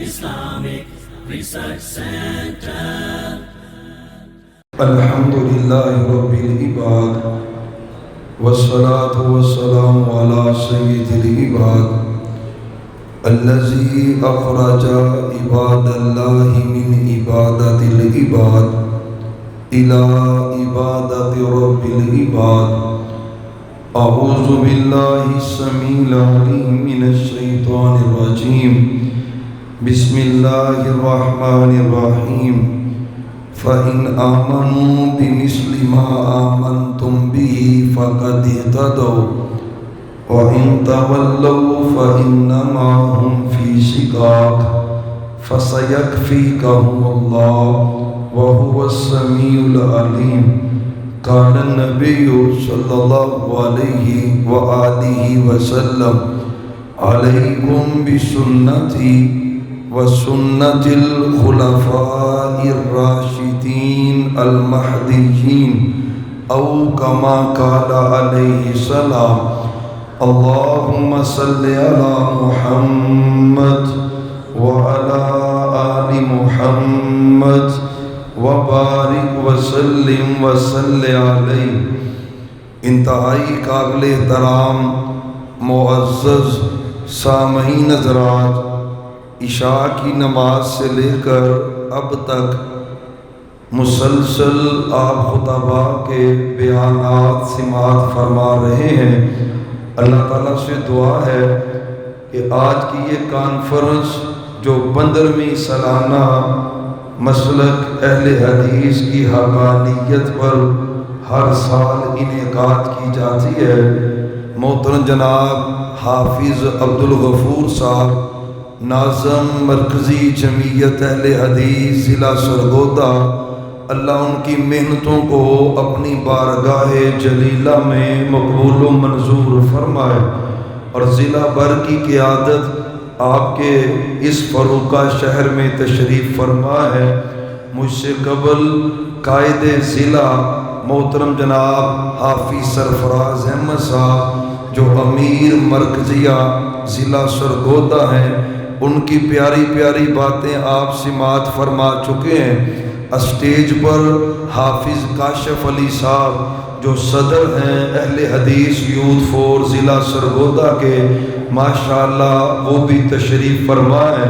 Islamic Research Center. الحمد لله رب العباد والصلاة والسلام على سيد العباد الذي أخرج عباد الله من عبادة العباد إلى عبادة رب العباد. أعوذ بالله السميع العليم من الشيطان الرجيم. بسم الله الرحمن الرحيم. فإن آمنوا بمثل ما آمنتم به فقد اهتدوا وإن تولوا فإنما هم في شقاق فسيكفيكهم الله وهو السميع العليم. قال النبي صلى الله عليه وآله وسلم عليكم بسنتي وسنة الخلفاء الراشدين المهديين أو كما قال عليه السلام. اللهم صل على محمد وعلى آل محمد وبارک وسلم وصلی علیہ. انتہائی قابل احترام معزز سامعین حضرات، عشاء کی نماز سے لے کر اب تک مسلسل آپ خطبہ کے بیانات سماعت فرما رہے ہیں. اللہ تعالیٰ سے دعا ہے کہ آج کی یہ کانفرنس جو 15ویں سالانہ مسلک اہل حدیث کی حقانیت پر ہر سال انعقاد کی جاتی ہے، محترم جناب حافظ عبدالغفور صاحب ناظم مرکزی جمعیت اہل حدیث ضلع سرگودا، اللہ ان کی محنتوں کو اپنی بارگاہ جلیلہ میں مقبول و منظور فرمائے، اور ضلع بھر کی قیادت آپ کے اس فروقہ شہر میں تشریف فرما ہے. مجھ سے قبل قائد ضلع محترم جناب حافظ سرفراز احمد صاحب جو امیر مرکزیہ ضلع سرگودا ہیں، ان کی پیاری پیاری باتیں آپ سماعت فرما چکے ہیں. اسٹیج پر حافظ کاشف علی صاحب جو صدر ہیں اہل حدیث یوتھ فور ضلع سرگودا کے، ماشاءاللہ وہ بھی تشریف فرما ہے.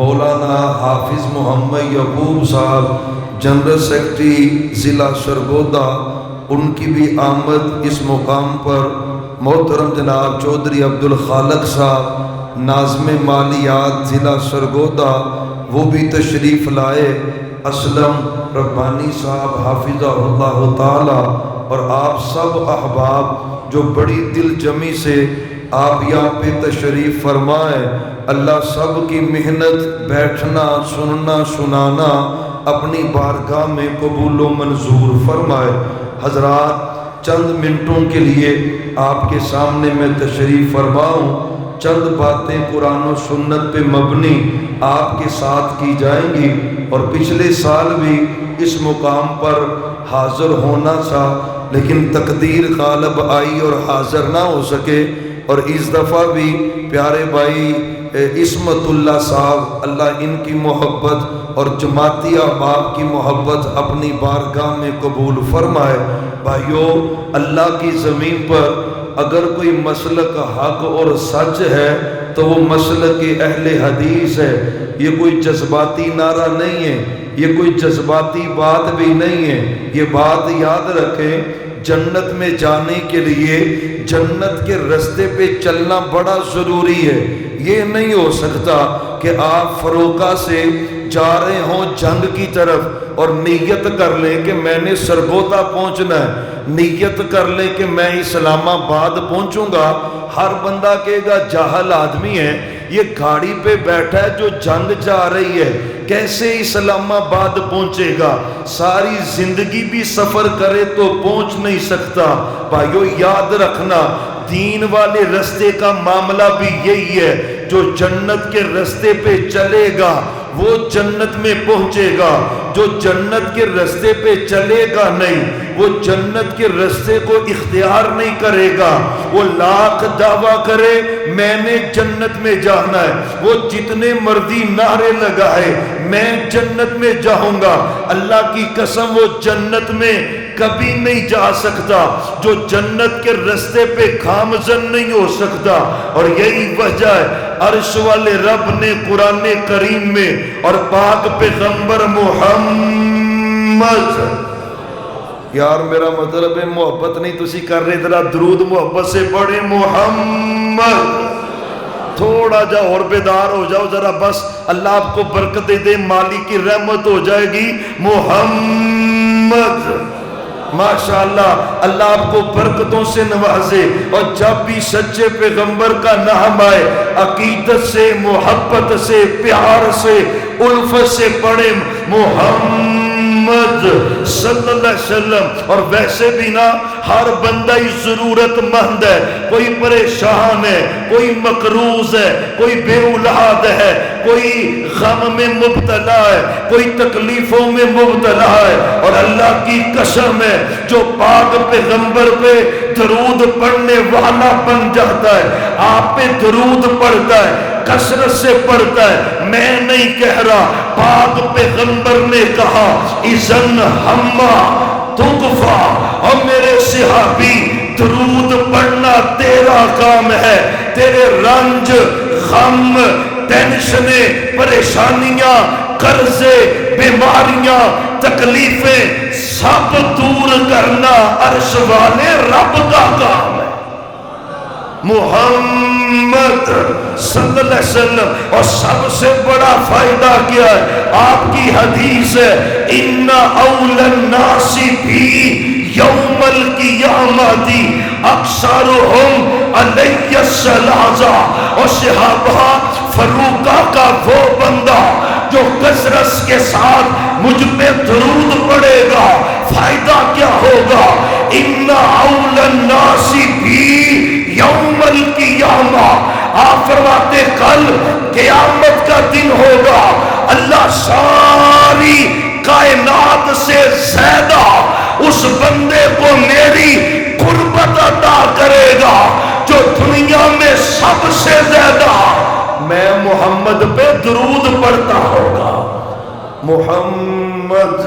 مولانا حافظ محمد یعقوب صاحب جنرل سیکرٹری ضلع سرگودا، ان کی بھی آمد اس مقام پر. محترم جناب چودھری عبدالخالق صاحب ناظم مالیات ضلع سرگودا، وہ بھی تشریف لائے. اسلم ربانی صاحب حافظہ اللہ تعالی، اور آپ سب احباب جو بڑی دل جمی سے آپ یہاں پہ تشریف فرمائے. اللہ سب کی محنت، بیٹھنا، سننا، سنانا اپنی بارگاہ میں قبول و منظور فرمائے. حضرات، چند منٹوں کے لیے آپ کے سامنے میں تشریف فرماؤں. چند باتیں قرآن و سنت پہ مبنی آپ کے ساتھ کی جائیں گی. اور پچھلے سال بھی اس مقام پر حاضر ہونا تھا، لیکن تقدیر غالب آئی اور حاضر نہ ہو سکے. اور اس دفعہ بھی پیارے بھائی عصمت اللہ صاحب، اللہ ان کی محبت اور جماعتی احباب کی محبت اپنی بارگاہ میں قبول فرمائے. بھائیو، اللہ کی زمین پر اگر کوئی مسلک حق اور سچ ہے تو وہ مسلک اہل حدیث ہے. یہ کوئی جذباتی نعرہ نہیں ہے، یہ کوئی جذباتی بات بھی نہیں ہے. یہ بات یاد رکھیں، جنت میں جانے کے لیے جنت کے رستے پہ چلنا بڑا ضروری ہے. یہ نہیں ہو سکتا کہ آپ فروقہ سے جا رہے ہوں جنگ کی طرف اور نیت کر لیں کہ میں نے سرگودا پہنچنا ہے، نیت کر لیں کہ میں اسلام آباد پہنچوں گا. ہر بندہ کہے گا جاہل آدمی ہے، یہ گاڑی پہ بیٹھا ہے جو جنگ جا رہی ہے، کیسے اسلام آباد پہنچے گا؟ ساری زندگی بھی سفر کرے تو پہنچ نہیں سکتا. بھائیو یاد رکھنا، دین والے رستے کا معاملہ بھی یہی ہے، جو جنت کے رستے پہ چلے گا وہ جنت میں پہنچے گا، جو جنت کے رستے پہ چلے گا نہیں وہ جنت کے رستے کو اختیار نہیں کرے گا۔ وہ لاکھ دعویٰ کرے میں نے جنت میں جانا ہے، وہ جتنے مرضی نعرے لگائے میں جنت میں جاؤں گا، اللہ کی قسم وہ جنت میں کبھی نہیں جا سکتا، جو جنت کے رستے پہ گامزن نہیں ہو سکتا۔ اور یہی وجہ ہے عرش والے رب نے قرآن کریم میں اور پاک پیغمبر محمد، یار میرا مطلب ہے محبت نہیں تسی کر رہے، ذرا درود محبت سے پڑھیں محمد، تھوڑا جا اور بیدار ہو جاؤ ذرا، بس اللہ آپ کو برکت دے دے، مالی کی رحمت ہو جائے گی محمد، ماشاءاللہ اللہ آپ کو برکتوں سے نوازے۔ اور جب بھی سچے پیغمبر کا نام آئے عقیدت سے، محبت سے، پیار سے، الفت سے پڑھیں محمد صلی اللہ علیہ وسلم۔ اور ویسے بھی نا ہر بندہ ہی ضرورت مند ہے، کوئی پریشان ہے، کوئی مقروض ہے، کوئی بے اولاد ہے، کوئی غم میں مبتلا ہے، کوئی تکلیفوں میں مبتلا ہے، اور اللہ کی قسم ہے جو پاک پیغمبر پہ درود پڑھنے والا بن جاتا ہے، آپ پہ درود پڑھتا ہے، کثرت سے پڑھتا ہے، میں نہیں کہہ رہا، پاک پیغمبر نے کہا اذن ہما تکفا، اور میرے صحابی درود پڑھنا تیرا کام ہے، تیرے رنج، غم، ٹینشنیں، پریشانیاں، قرضے، بیماریاں، تکلیفیں سب دور کرنا عرش والے رب کا کام ہے محمد صلی اللہ علیہ وسلم۔ اور سب سے بڑا فائدہ کیا ہے؟ آپ کی حدیث ہے ان اول الناس بھی یوم القیامت اکثرهم علی الصلاۃ، اور صحابہ فروقہ کا وہ بندہ جو کثرت کے ساتھ مجھ پہ درود پڑے گا فائدہ کیا ہوگا؟ ان اول الناس بھی یوم القیامہ، آپ فرماتے کل قیامت کا دن ہوگا، اللہ ساری کائنات سے زیادہ اس بندے کو میری قربت عطا کرے گا جو دنیا میں سب سے زیادہ میں محمد پہ درود پڑھتا ہوگا۔ محمد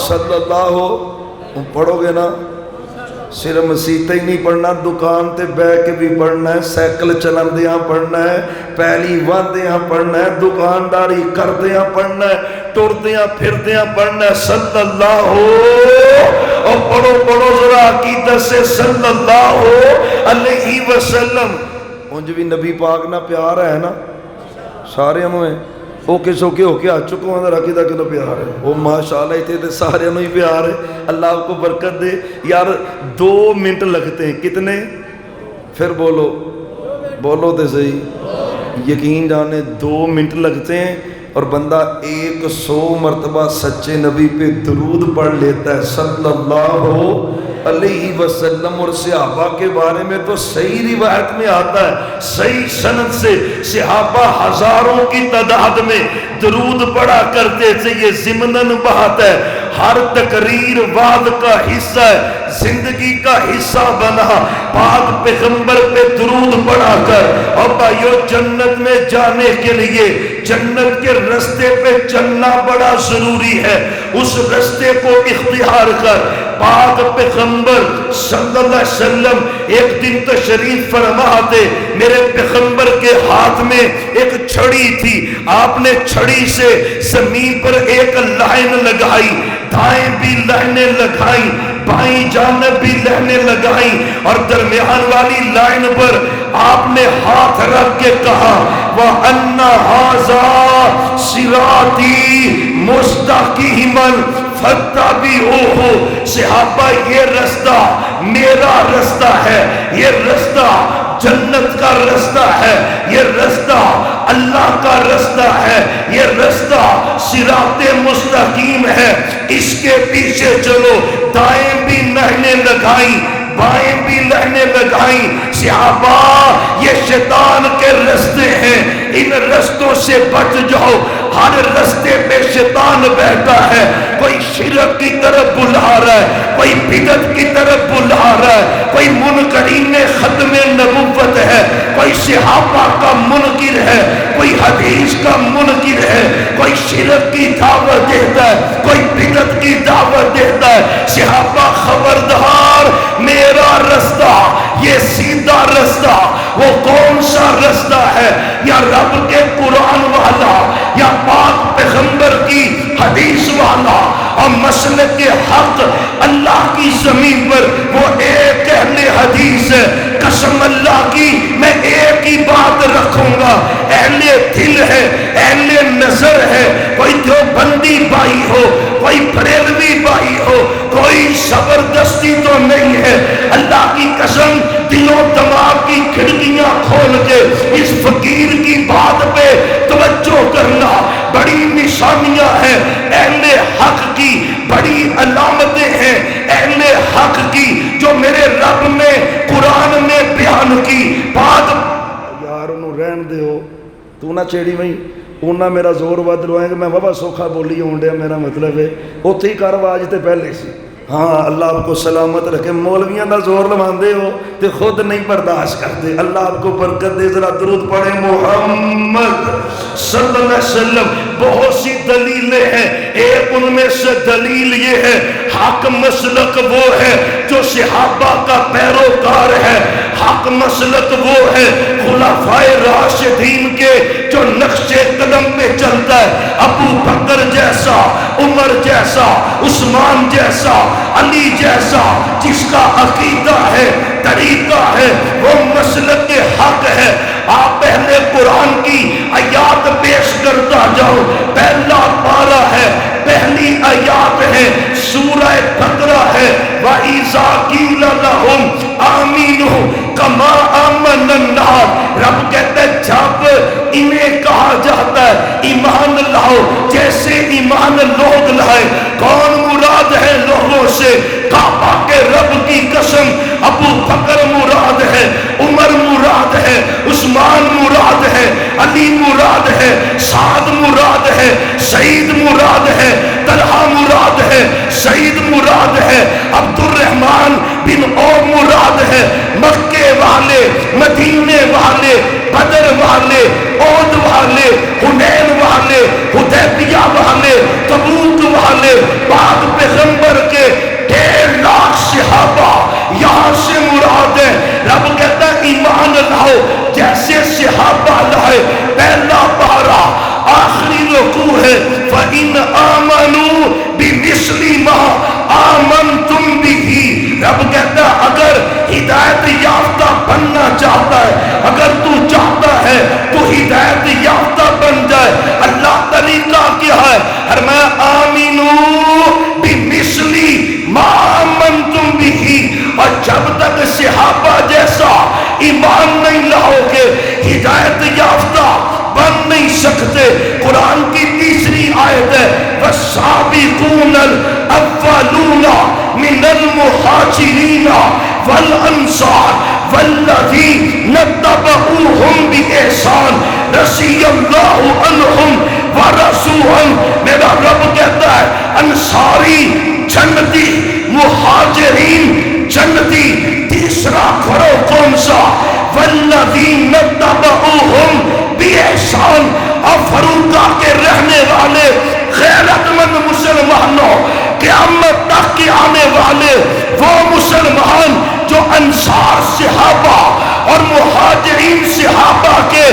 صلی اللہ، پڑھو گے نا؟ صرف مسیطہ ہی نہیں پڑھنا، دکان تے بے کے بھی پڑھنا ہے، سائیکل چلان دیاں پڑھنا ہے، پہلی وان دیاں پڑھنا ہے، دکانداری کر دیاں پڑھنا ہے، ٹور دیاں پھر دیاں پڑھنا ہے صلی اللہ، اور پڑھو پڑھو ذرا عقیدت سے صلی اللہ علیہ وسلم۔ انج بھی نبی پاک نہ پیار ہے نا سارے ہمیں اوکے سوکے ہو کے آ چکو ہوں ذرا عقیدہ کلو پیار ہے، وہ ماشاءاللہ اتنے تے سارے ہمیں پیار ہے، اللہ آپ کو برکت دے۔ یار 2 منٹ لگتے ہیں، کتنے؟ پھر بولو بولو تے صحیح، یقین جانے 2 منٹ لگتے ہیں اور بندہ 100 مرتبہ سچے نبی پہ درود پڑھ لیتا ہے صلی اللہ علیہ وسلم۔ اور صحابہ کے بارے میں تو صحیح روایت میں آتا ہے، صحیح سند سے صحابہ ہزاروں کی تعداد میں درود پڑھا کرتے تھے۔ یہ ضمناً بات ہے، ہر تقریر وعد کا حصہ ہے، زندگی کا حصہ بنا پاک پیغمبر پہ درود پڑھا کر۔ اور بھائیو جنت میں جانے کے لیے جنت کے رستے پہ چلنا بڑا ضروری ہے، اس رستے کو اختیار کر۔ پاک پیغمبر صلی اللہ علیہ وسلم ایک دن تشریف فرما تھے، میرے پیغمبر کے ہاتھ میں ایک چھڑی تھی، آپ نے چھڑی سے زمین پر ایک لائن لگائی، دائیں بھی لائنیں لگائیں، بائیں جانب بھی لائنیں لگائیں، اور درمیان والی لائن پر آپ نے ہاتھ رکھ کے کہا وَأَنَّ هَذَا صِرَاطِي مُسْتَقِيمًا فَاتَّبِعُوهُ۔ صحابہ یہ رستہ میرا رستہ ہے، یہ رستہ جنت کا رستہ ہے، یہ رستہ اللہ کا رستہ ہے، یہ رستہ صراط مستقیم ہے، اس کے پیچھے چلو۔ دائیں بھی لائنیں لگائیں، بائیں بھی لہنے لگائیں، صحابہ یہ شیطان کے رستے ہیں، ان رستوں سے بچ جاؤ، ہر رستے پہ شیطان بیٹھا ہے، کوئی شرک کی طرف بلا رہا ہے، کوئی بدعت کی طرف بلا رہا ہے، کوئی منکرین ختم نبوت ہے، کوئی صحابہ کا منکر ہے، کوئی حدیث کا منکر ہے، کوئی شرک کی دعوت دیتا ہے، کوئی بدعت کی دعوت دیتا ہے۔ صحابہ خبردار، میرا رستہ یہ سیدھا رستہ، وہ کون سا رستہ ہے؟ یا رب کے قرآن والا، یا پاک پیغمبر کی حدیث والا، اور مسلک کے حق اللہ کی زمین پر وہ ایک اہل حدیث ہے۔ قسم اللہ کی میں ایک ہی بات رکھوں گا، اہل دل ہے، اہل نظر ہے، کوئی دیوبندی بھائی ہو، کوئی بریلوی بھائی ہو، کوئی زبردستی تو نہیں ہے۔ اللہ کی قسم دل و دماغ کی کھڑکیاں کھول کے اس فقیر کی بات پہ توجہ کرنا، بڑی نشانیاں ہیں اہل حق کی، بڑی علامتیں ہیں اہل حق کی جو میرے رب نے قرآن میں بیان کی۔ بات یار انہوں رہن دے ہو، تو نہ چھیڑی وہیں انہاں میرا زور ود لوائیں گے، میں بابا سوکھا بولی ہوں ڈیا، میرا مطلب ہے اتھی کارواج تے پہلے سی۔ ہاں اللہ آپ کو سلامت رکھے، مولویاں دا زور لواندے ہو تے خود نہیں برداشت کرتے، اللہ آپ کو برکت دے۔ ذرا درود پڑھے محمد صلی اللہ علیہ وسلم۔ بہت سی دلیلیں ہیں، ایک ان میں سے دلیل یہ ہے، حق مسلک وہ ہے جو صحابہ کا پیروکار ہے، حق مسلک وہ ہے خلفائے راشدین کے جو نقش قدم پہ چلتا ہے، ابو بکر جیسا، عمر جیسا، عثمان جیسا، علی جیسا، جس کا عقیدہ ہے، طریقہ ہے، وہ مسلک کے حق ہے۔ آپ پہلے قرآن کی آیات پیش کرتا جاؤ، پہلا پارہ ہے، پہلی آیات ہے، سورہ بقرہ ہے، وَإِذَا قِيلَ لَهُمْ آمِنُوا كَمَا آمَنَ النَّاسُ۔ رب کہتے ہیں جب انہیں کہا جاتا ہے ایمان لاؤ جیسے ایمان لوگ لائے، کون مراد ہے لوگوں سے؟ کعبہ کے رب کی قسم، ابو بکر مراد ہے، عمر مراد ہے، عثمان مراد ہے، علی مراد ہے، سعد مراد ہے، سعید مراد ہے، طلحہ مراد ہے، سعید مراد ہے، عبد الرحمن بن عوف مراد ہے، مکے والے، مدینے والے، بدر والے، احد والے، حنین والے، حدیبیہ والے، تبوک والے، پاک پیغمبر کے 1.5 لاکھ صحابہ یہاں سے مراد ہے۔ رب کہتا ہے ایمان لاؤ جیسے صحابہ لائے، پہلا پارہ آخری رکوع ہے، فَإِنْ آمَنُوا بِمِثْلِ مَا آمَنْتُمْ بِهِ۔ رب کہتا ہے اگر ہدایت یافتہ بننا چاہتا ہے، اگر تو چاہتا ہے تو ہدایت یافتہ بن جائے، اللہ طریقہ کیا ہے؟ فرمایا آمینوا بِمِثْلِ مَا آمَنْتُمْ بِهِ۔ اور جب تک صحابہ جیسا ایمان نہیں لاؤ گے ہدایت یافتہ بن نہیں سکتے۔ قرآن کی تیسری آیت ہے وَالسَّابِقُونَ الْأَوَّلُونَ مِنَ الْمُهَاجِرِينَ وَالْأَنصَارِ وَالَّذِينَ اتَّبَعُوهُمْ بِإِحْسَانٍ رَضِيَ اللَّهُ عَنْهُمْ وَرَضُوا عَنْهُ۔ میرا رب کہتا ہے انصاری جنتی، مہاجرین جنتی، تیسرا کرو کون سا؟ وَالَّذِينَ اتَّبَعُوهُمْ بِإِحْسَانٍ۔ اور فروقہ کے رہنے والے غیرت مند مسلمانوں، قیامت تک کے آنے والے وہ مسلمان جو انصار صحابہ اور مہاجرین صحابہ کے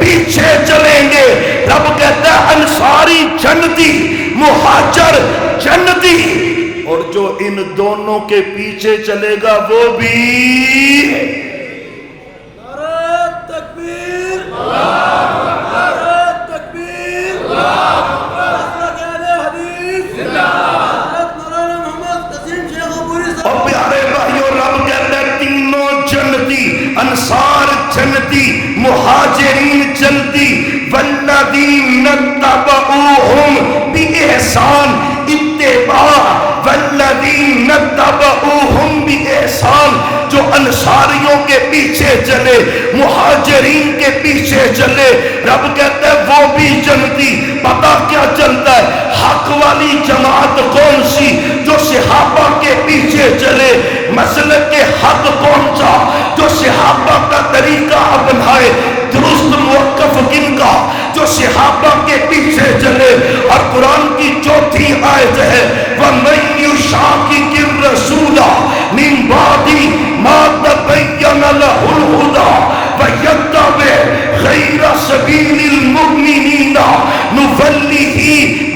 پیچھے چلیں گے، رب کہتا ہے انصاری جنتی، مہاجر جنتی، اور جو ان دونوں کے پیچھے چلے گا وہ بھی انصار جنتی، مہاجرین جنتی، والذین اتبعوہم بِإِحْسَانٍ اتباع، والذین اتبعوہم بِإِحْسَانٍ انصاریوں کے پیچھے چلے، مہاجرین کے پیچھے چلے، رب کہتا ہے وہ بھی جنتی۔ پتہ کیا چلتا ہے؟ حق والی جماعت کون سی؟ جو صحابہ کے پیچھے چلے۔ مسلک کے حق کون سا؟ جو صحابہ کا طریقہ اپنائے۔ درست موقف کن کا؟ جو صحابہ کے پیچھے چلے۔ اور قرآن کی چوتھی آیت ہے وَمَن يُشَاقِقِ الرَّسُولَ مِن بَعْدِ مَا تَبَيَّنَ لَهُ الْهُدَىٰ وَيَتَّبِعْ غَيْرَ سَبِيلِ الْمُؤْمِنِينَ نُوَلِّهِ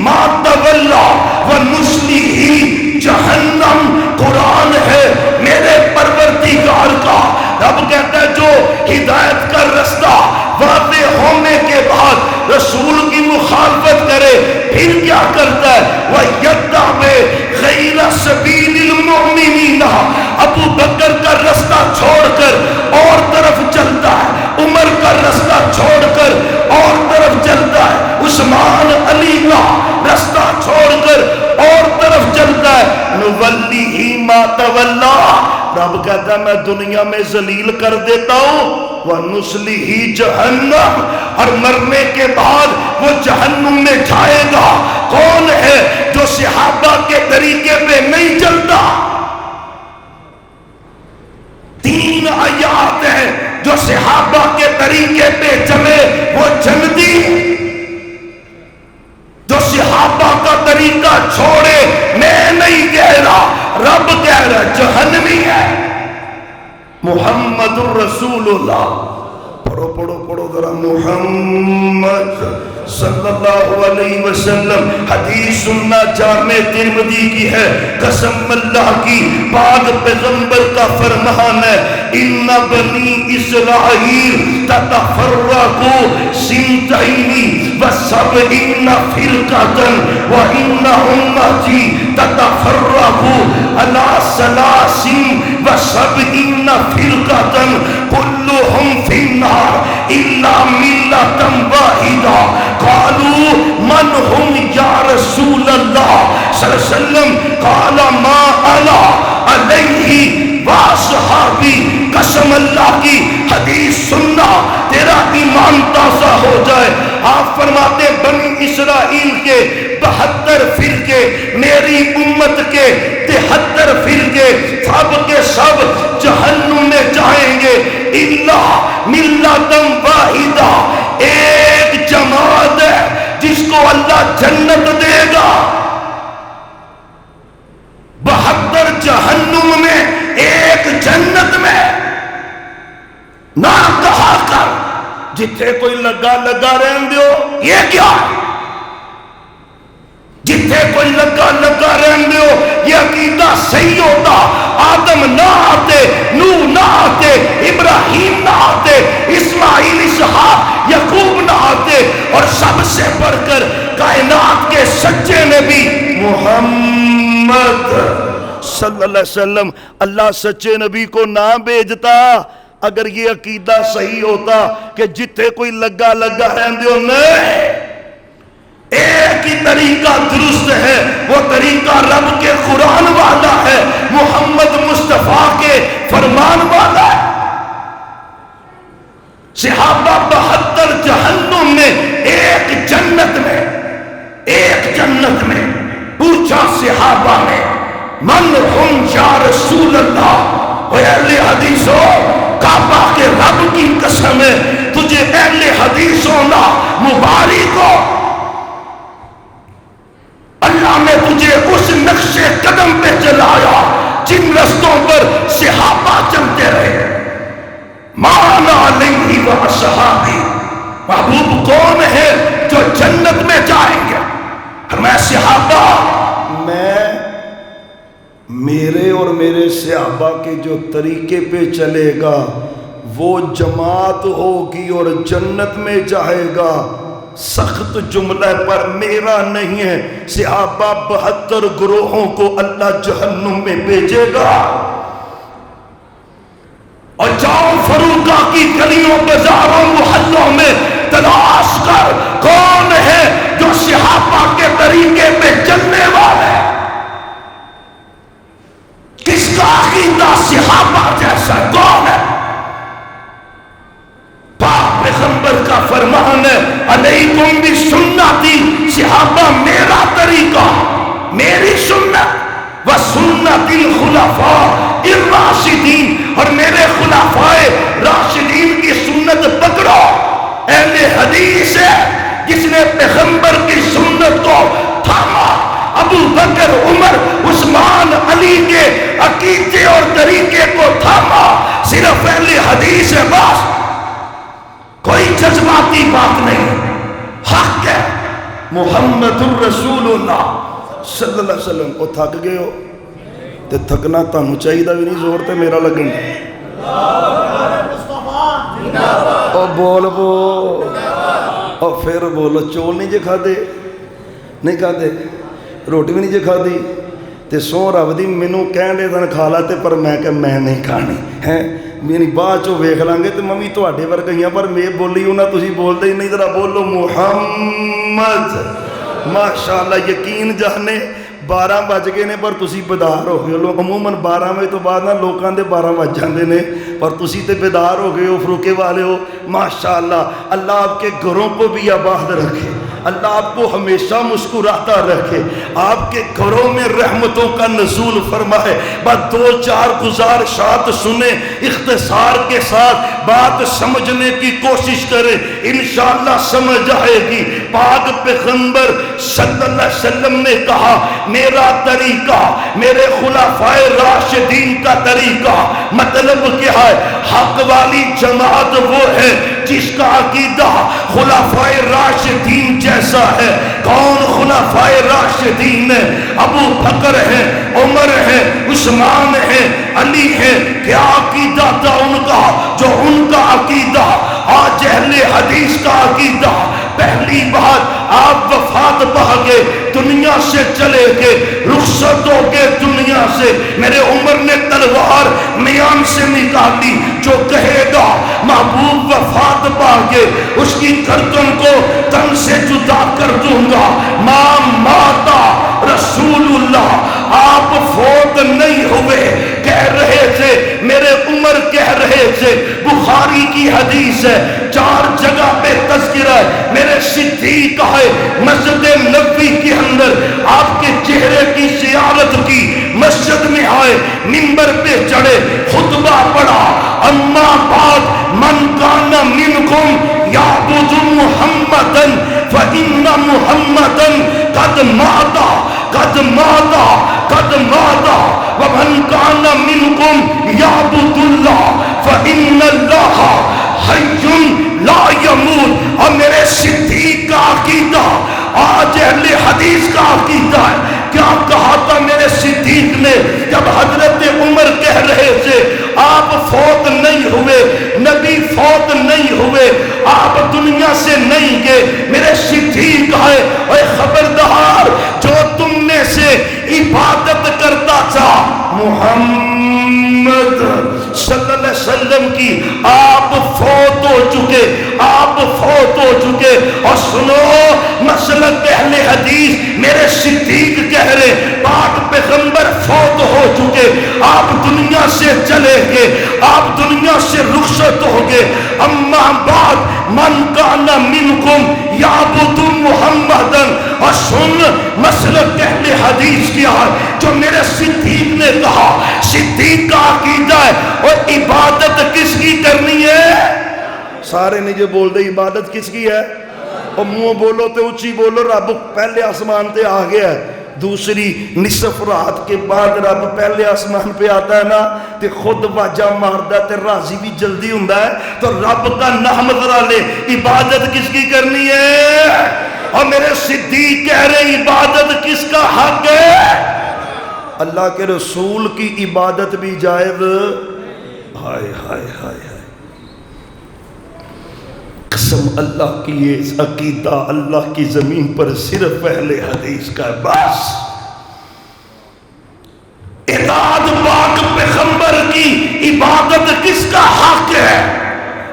مَا تَوَلَّىٰ وَنُصْلِهِ جہنم۔ قرآن ہے میرے پروردگار کا۔ رب کہتا ہے جو ہدایت کا رستہ واضح ہونے کے بعد رسول کی مخالفت کرے پھر کیا کرتا ہے؟ وَيَتَّبِعْ غَيْرَ سَبِيلِ الْمُؤْمِنِينَ، ابو بکر کا رستہ چھوڑ کر اور طرف چلتا ہے، عمر کا رستہ چھوڑ کر اور طرف چلتا ہے، عثمان علی کا رستہ چھوڑ کر اور طرف چلتا ہے۔ نُوَلِّهِ مَا تَوَلَّىٰ، رب کہتا ہے میں دنیا میں ذلیل کر دیتا ہوں، وَنُصْلِهِ جہنم، اور مرنے کے بعد وہ جہنم میں جائے گا۔ کون ہے جو صحابہ کے طریقے پہ نہیں چلتا؟ تین آیات ہیں جو صحابہ کے طریقے پہ چلے وہ جنتی، جو صحابہ کا طریقہ چھوڑے میں نہیں کہہ رہا، رب کہہ رہا جہنمی ہے۔ محمد الرسول اللہ، پڑھو پڑھو پڑھو ذرا، محمد صلی اللہ علیہ وسلم۔ حدیث سننا جامع ترمذی کی ہے، قسم اللہ کی، پاک پیغمبر کا فرمان ہے ان بنی اسرائیل تتفرقوا سنتین وسبعین فرقۃ وان امتی تتفرقوا علی ثلاث وسبعین فرقۃ كلهم في النار إلا ملة واحدة قالوا من هم يا رسول الله صلى الله عليه وسلم قال ما أنا عليه واصحابی۔ قسم اللہ کی حدیث سننا تیرا ایمان تازہ ہو جائے۔ آپ فرماتے بنی اسرائیل کے 72 فرقے، میری امت کے 73 فرقے، سب کے سب جہنم میں جائیں گے۔ الا ملۃ واحدہ، ایک جماعت ہے جس کو اللہ جنت دے گا۔ 72 جہنم میں، ایک جنت میں۔ نہ کہا کر جتھے کوئی لگا لگا رہن دیو، یہ کیا ہے؟ جتھے کوئی لگا لگا رہن دیو، یہ عقیدہ صحیح ہوتا آدم نہ آتے، نوح نہ آتے، ابراہیم نہ آتے، اسماعیل اسحاق یعقوب نہ آتے، اور سب سے بڑھ کر کائنات کے سچے نبی محمد صلی اللہ علیہ وسلم۔ اللہ سچے نبی کو نہ بھیجتا اگر یہ عقیدہ صحیح ہوتا کہ جتھے کوئی لگا لگا رہن دیو، نہیں، ایک ہی طریقہ درست ہے، وہ طریقہ رب کے قرآن والا ہے، محمد مصطفیٰ کے فرمان والا ہے۔ صحابہ 72 جہنم میں، ایک جنت میں، ایک جنت میں۔ پوچھا صحابہ نے من ہم یا رسول اللہ، اے اہل حدیثوں، کعبہ کے رب کی قسم ہے تجھے اہل حدیث ہونا مبارک ہو، اللہ نے تجھے اس نقش قدم پہ چلایا جن رستوں پر صحابہ چلتے رہے۔ مانا علیہ وصحابی، محبوب کون ہے جو جنت میں جائیں گے؟ میں صحابہ، میرے اور میرے صحابہ کے جو طریقے پہ چلے گا وہ جماعت ہوگی اور جنت میں جائے گا۔ سخت جملہ پر میرا نہیں ہے، صحابہ 72 گروہوں کو اللہ جہنم میں بھیجے گا۔ اور جاؤ فروقہ کی گلیوں بازاروں محلوں میں تلاش کر کون ہے جو صحابہ کے طریقے پہ چلنے والا ہے، کس کا عقیدہ صحابہ جیسا ہے؟ سنت الخلفاء الراشدین، اور میرے خلفائے راشدین کی سنت پکڑو۔ اہل حدیث ہے جس نے پیغمبر کی سنت کو تھاما، ابو بکر، عمر، عثمان، علی کے عقیدے اور طریقے کو تھاما۔ صرف اہل حدیث ہے، بس کوئی جذباتی بات نہیں، حق ہے محمد الرسول اللہ صلی اللہ علیہ وسلم۔ وہ تھک گئے ہو تے تھکنا تانوں چاہیے بھی نہیں، زور تے میرا لگن۔ او بول بول، او پھر بولو، چول نہیں جے کھادے، نہیں کھادے، روٹی بھی نہیں جے کھادی تے سو رب دی مینوں کہن دے تن کھا لا تے پر میں کہ میں نہیں کھانی ہے، میری بعد چوں ویکھ لیں گے تے میں بھی تواڈے ورگیاں، پر میں بولی انہاں تسی بولدے ہی نہیں، ذرا بولو محمد۔ ماشاءاللہ، یقین جانے 12 بج گئے نے پر تسی بیدار ہو گئے ہو۔ عموماً 12 بجے تو بعد نہ لوکاں دے 12 بج جاندے نے، پر تسی تے بیدار ہو گئے ہو، فروکے والے ہو۔ ماشاءاللہ، اللہ آپ کے گھروں کو بھی آباد رکھے، اللہ آپ کو ہمیشہ مسکراتا رکھے، آپ کے گھروں میں رحمتوں کا نزول فرمائے۔ بس 2-4 گزارشات سنیں، اختصار کے ساتھ بات سمجھنے کی کوشش کریں، انشاءاللہ سمجھ آئے گی۔ پاک پیغمبر صلی اللہ علیہ وسلم نے کہا، میرا طریقہ، میرے خلفائے راشدین کا طریقہ، مطلب کیا ہے؟ حق والی جماعت وہ ہے جس کا عقیدہ خلفائے راشدین جیسا ہے۔ کون خلفائے راشدین ہے؟ ابو بکر ہے، عمر ہے، عثمان ہے، علی ہے۔ کیا عقیدہ تھا ان کا؟ جو ان کا عقیدہ آج اہل حدیث کا عقیدہ۔ پہلی بات، آپ وفات پا گئے، دنیا سے چلے گئے، رخصت ہو گئے دنیا سے، میرے عمر نے تلوار میان سے نکالی، جو کہے گا محبوب وفات پا گئے اس کی گردن کو تن سے جدا کر دوں گا۔ ماں ماتا رسول اللہ، آپ فوت نہیں ہوئے، کہہ رہے تھے، میرے عمر کہہ رہے تھے، بخاری کی حدیث ہے، 4 جگہ پہ تذکرہ ہے، میرے صدیق ہے، مسجد نبوی کے اندر آپ کے چہرے کی زیارت کی، مسجد میں آئے، منبر پہ چڑھے، خطبہ پڑھا، اما بعد من کان منکم یعبد محمدا فإن محمدا قد مات قد مات قد مات ومن کان منکم یعبد اللہ فإن اللہ حی لا یموت۔ اور میرے صدیق کا عقیدہ آج اہل حدیث کا عقیدہ ہے۔ کیا کہا تھا میرے صدیق نے جب حضرت عمر کہہ رہے تھے آپ فوت نہیں ہوئے، نبی فوت نہیں ہوئے، آپ دنیا سے نہیں گئے، میرے صدیق ہے، اے خبردار جو تم میں سے عبادت کرتا تھا محمد صلی اللہ علیہ وسلم کی، آپ فوت ہو چکے، آپ فوت ہو چکے۔ اور سنو، مسلک اہل حدیث میرے صدیق کہہ رہے، پاک پیغمبر فوت ہو چکے، آپ دنیا سے چلے گئے، آپ دنیا سے رخصت ہو گئے۔ اما بعد من کان منکم یعبد محمدا، اور سن مسلک اہل حدیث کیا ہے جو میرے صدیق نے کہا، صدیق کا عقیدہ ہے، اور عبادت کس کی کرنی ہے؟ سارے نہیں جو بول دے عبادت کس کی ہے؟ اور منہ بولو تے اچھی بولو، رب پہلے آسمان تے آ گیا ہے، دوسری نصف رات کے بعد رب پہلے آسمان پہ آتا ہے نا تے خود واجہ ماردا تے راضی بھی جلدی ہوندا ہے، تو رب کا نام ذرا لے، عبادت کس کی کرنی ہے؟ اور میرے صدیق کہہ رہے عبادت کس کا حق ہے؟ اللہ کے رسول کی عبادت بھی جائز۔ ہائے ہائے ہائے ہائے، قسم اللہ کی یہ عقیدہ اللہ کی زمین پر صرف اہل حدیث کا ہے، بس۔ اطاعت پاک پیغمبر کی عبادت کس کا حق ہے؟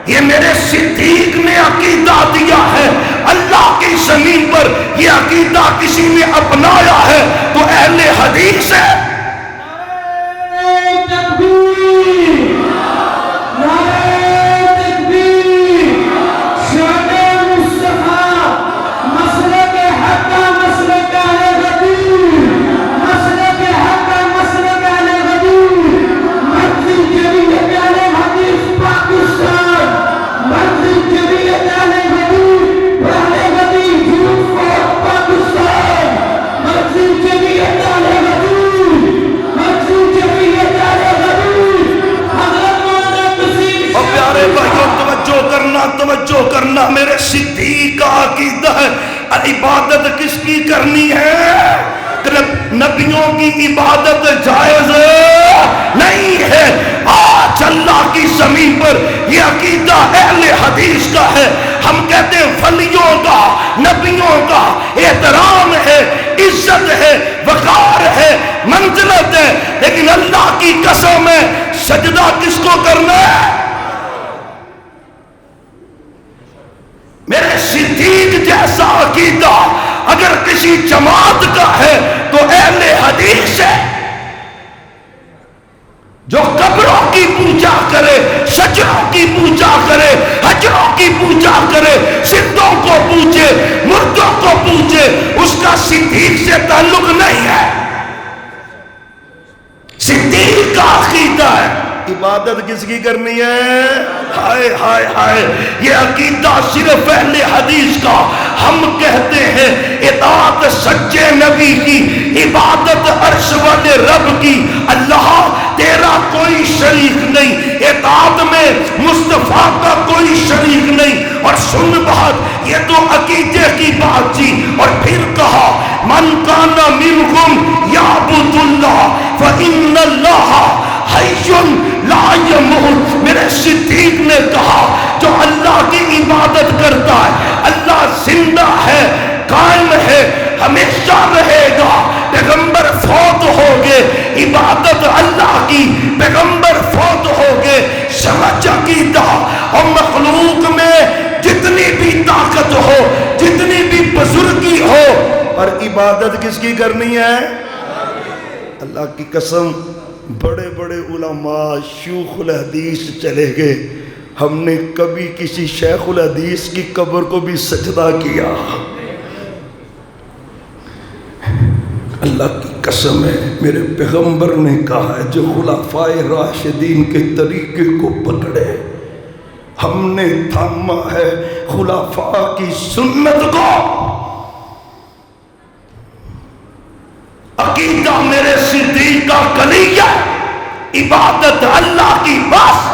یہ میرے صدیق نے عقیدہ دیا ہے، اللہ کی زمین پر یہ عقیدہ کسی نے اپنایا ہے تو اہل حدیث ہے۔ صدیق کا عقیدہ ہے عبادت کس کی کرنی ہے؟ نبیوں کی عبادت جائز نہیں ہے۔ آج اللہ کی زمین پر یہ عقیدہ اہل حدیث کا ہے۔ ہم کہتے ہیں ولیوں کا، نبیوں کا احترام ہے، عزت ہے، وقار ہے، منزلت ہے، لیکن اللہ کی قسم ہے سجدہ کس کو کرنا ہے؟ میرے صدیق جیسا عقیدہ اگر کسی جماعت کا ہے تو اہل حدیث ہے، جو قبروں کی پوجا کرے، شجروں کی پوجا کرے، حجروں کی پوجا کرے، زندوں کو پوجے، مردوں کو پوجے، اس کا صدیق سے تعلق نہیں ہے۔ صدیق کا عقیدہ ہے عبادت کس کی کرنی ہے؟ ہائے ہائے ہائے، یہ عقیدہ صرف اہل حدیث کا۔ ہم کہتے ہیں اطاعت سچے نبی کی، عبادت عرش والے رب کی، اللہ تیرا کوئی شریک نہیں، اطاعت میں مصطفیٰ کا کوئی شریک نہیں۔ اور سن بات، یہ تو عقیدے کی بات تھی، اور پھر کہا من کان منکم یعبد اللہ فإن اللہ حی لا یموت۔ میرے صدیق نے کہا جو اللہ کی عبادت کرتا ہے اللہ زندہ ہے، قائم ہے، ہمیشہ رہے گا۔ پیغمبر فوت ہو گئے، عبادت اللہ کی، پیغمبر فوت ہو گئے، سمجھ عقیدہ۔ اور مخلوق میں جتنی بھی طاقت ہو، جتنی بھی بزرگی ہو، پر عبادت کس کی کرنی ہے؟ اللہ کی قسم، بڑے بڑے علماء شیوخ الحدیث چلے گئے، ہم نے کبھی کسی شیخ الحدیث کی قبر کو بھی سجدہ کیا؟ اللہ کی قسم ہے، میرے پیغمبر نے کہا ہے جو خلفائے راشدین کے طریقے کو پکڑے، ہم نے تھاما ہے خلفاء کی سنت کو۔ عقیدہ میرے صدیق کا کلیہ، عبادت اللہ کی بس۔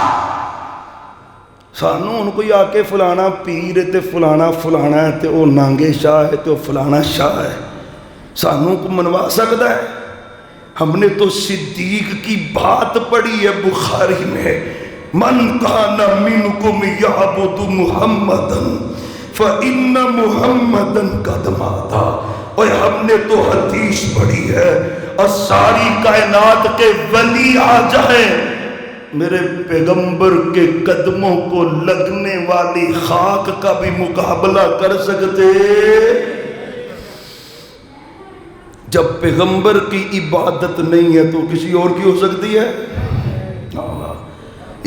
سانوں ان کو آ کے فلانا پیر تے فلانا فلانا ہے تے وہ نانگے شاہ ہے تے وہ فلانا شاہ ہے، سانوں کو منوا سکتا ہے؟ ہم نے تو صدیق کی بات پڑھی ہے بخاری میں، من کان منکم یعبد محمدا فإن محمدا قد مات۔ اور ہم نے تو حدیث پڑھی ہے، اور ساری کائنات کے ولی آ جائیں، میرے پیغمبر کے قدموں کو لگنے والی خاک کا بھی مقابلہ کر سکتے؟ جب پیغمبر کی عبادت نہیں ہے تو کسی اور کی ہو سکتی ہے؟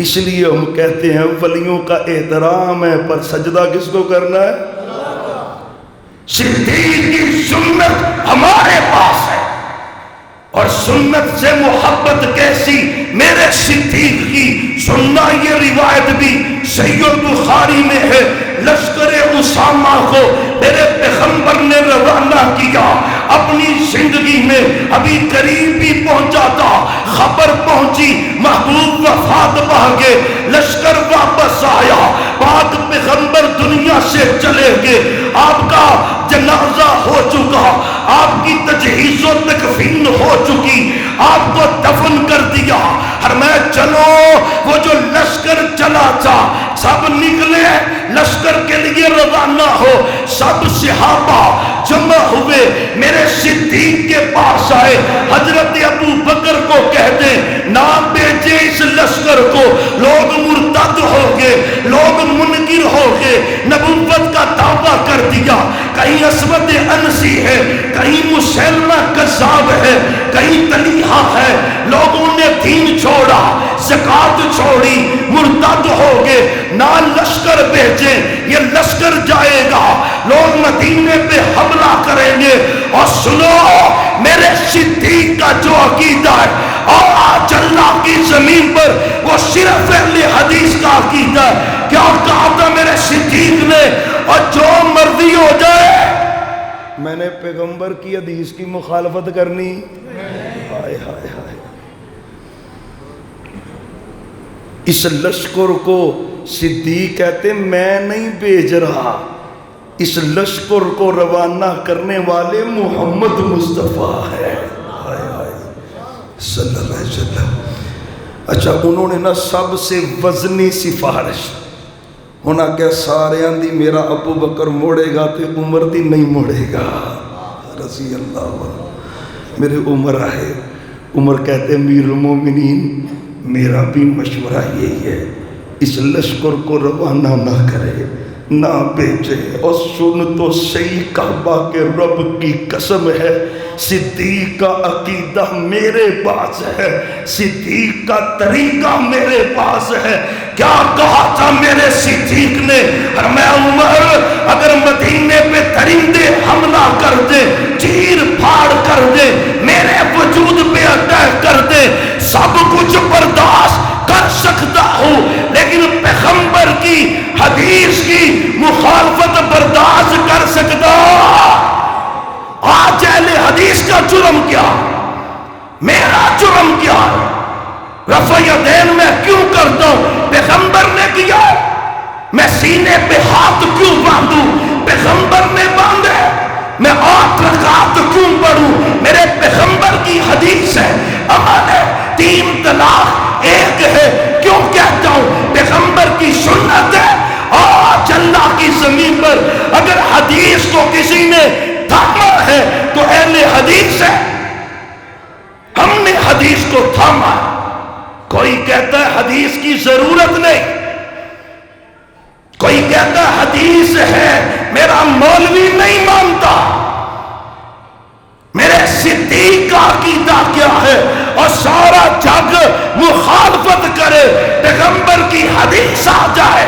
اس لیے ہم کہتے ہیں ولیوں کا احترام ہے، پر سجدہ کس کو کرنا ہے؟ صدیق کی سنت ہمارے پاس ہے، اور سنت سے محبت کیسی؟ میرے صدیق کی سننا، یہ روایت بھی صحیح البخاری میں ہے، لشکر اسامہ کو میرے پیغمبر نے روانہ کیا، اپنی زندگی میں ابھی قریب بھی پہنچا تھا، خبر پہنچی محبوب وفات پا گئے، لشکر واپس آیا، پاک پیغمبر دنیا سے چلے گئے، آپ کا جنازہ ہو چکا، آپ کی تجہیز و تکفین ہو چکی، آپ کو دفن کر دیا۔ فرمایا چلو، وہ جو لشکر چلا تھا سب نکلے لشکر کے لیے روانہ ہو، سب صحابہ جمع ہوئے، میرے صدیق کے پاس آئے، حضرت ابو بکر کو کہتے نہ بیچے اس لشکر کو، لوگ مرتد ہو گئے، لوگ منکر ہو گئے، نبوت کا دعویٰ کر دیا، کہیں اسود انسی ہے، کہیں مسلمہ کذاب ہے، کہیں طلیحہ ہے، لوگوں نے دین چھوڑا، زکوٰۃ چھوڑی، مرتد ہو گئے، نہ لشکر بھیجیں، یہ لشکر جائے گا، لوگ مدینے پہ حملہ کریں گے۔ اور سنو میرے صدیق کا جو عقیدہ ہے، اور آج اللہ کی زمین پر وہ صرف اہل حدیث کا عقیدہ ہے۔ کیا کہا تھا میرے صدیق نے؟ اور جو مرضی ہو جائے، میں نے پیغمبر کی حدیث کی مخالفت کرنی؟ ہائے ہائے ہائے۔ اس لشکر کو صدیق کہتے میں نہیں بھیج رہا، اس لشکر کو روانہ کرنے والے محمد مصطفیٰ ہے صلی اللہ علیہ وسلم۔ اچھا انہوں نے نا سب سے وزنی سفارش ہونا کیا سارے دی میرا ابو بکر موڑے گا تے عمر دی نہیں موڑے گا رضی اللہ عنہ۔ میرے عمر آئے، عمر کہتے امیر المومنین میرا بھی مشورہ یہی ہے اس لشکر کو روانہ نہ کرے، نہ بیچے، اور سن تو صحیح کعبہ کے رب کی قسم ہے صدیق کا عقیدہ میرے پاس ہے، صدیق کا طریقہ میرے پاس ہے۔ کیا کہا تھا میرے صدیق نے؟ فرمایا عمر اگر مدینے پہ درندے حملہ کر دے، چیر پھاڑ کر دے، میرے وجود پہ اٹیک کر دے، سب کچھ برداشت کر سکتا ہوں، لیکن پیغمبر کی حدیث کی مخالفت برداشت کر سکتا۔ آج اہل حدیث کا جرم کیا؟ میرا جرم کیا ہے؟ رفع یدین میں کیوں کرتا ہوں؟ پیغمبر نے کیا، میں سینے پہ ہاتھ کیوں باندھوں؟ پیغمبر نے باندھے۔ میں 8 رکعت کیوں پڑھوں؟ میرے پیغمبر کی حدیث ہے، عمل ہے۔ 3 طلاق 1 ہے، کیوں کہتا ہوں؟ پیغمبر کی سنت ہے۔ آج اللہ کی زمین پر اگر حدیث کو کسی نے تھاما ہے تو اہل حدیث ہے، ہم نے حدیث کو تھاما۔ کوئی کہتا ہے حدیث کی ضرورت نہیں، کوئی کہتا ہے حدیث ہے میرا مولوی نہیں مانتا۔ میرے صدیق کا عقیدہ کیا ہے؟ اور سارا جگ مخالفت کرے، پیغمبر کی حدیث آ جائے،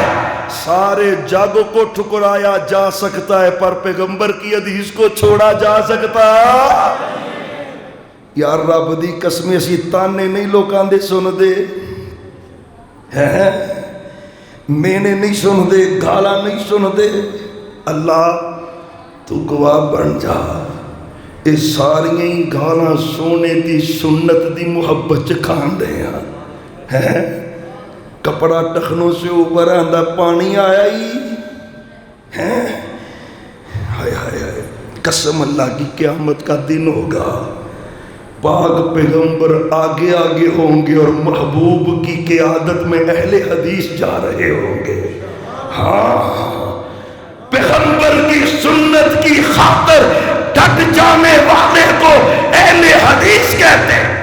سارے جگ کو ٹھکرایا جا سکتا ہے پر پیغمبر کی حدیث کو چھوڑا جا سکتا۔ یار رب دی قسم اسی تانے نہیں لوکاں دے سن دے، میں نے نہیں سن دے، گالا نہیں سن دے۔ اللہ تو گواہ بن جا، یہ ساریاں گالاں سونے دی سنت دی محبت کھان دے ہیں۔ کپڑا ٹخنوں سے اوپر آندہ پانی آیا ہی ہے، ہائے ہائے ہائے، قسم اللہ کی قیامت کا دن ہوگا، پاک پیغمبر آگے آگے ہوں گے اور محبوب کی قیادت میں اہل حدیث جا رہے ہوں گے۔ ہاں پیغمبر کی سنت کی خاطر ڈٹ جانے والے کو اہل حدیث کہتے ہیں۔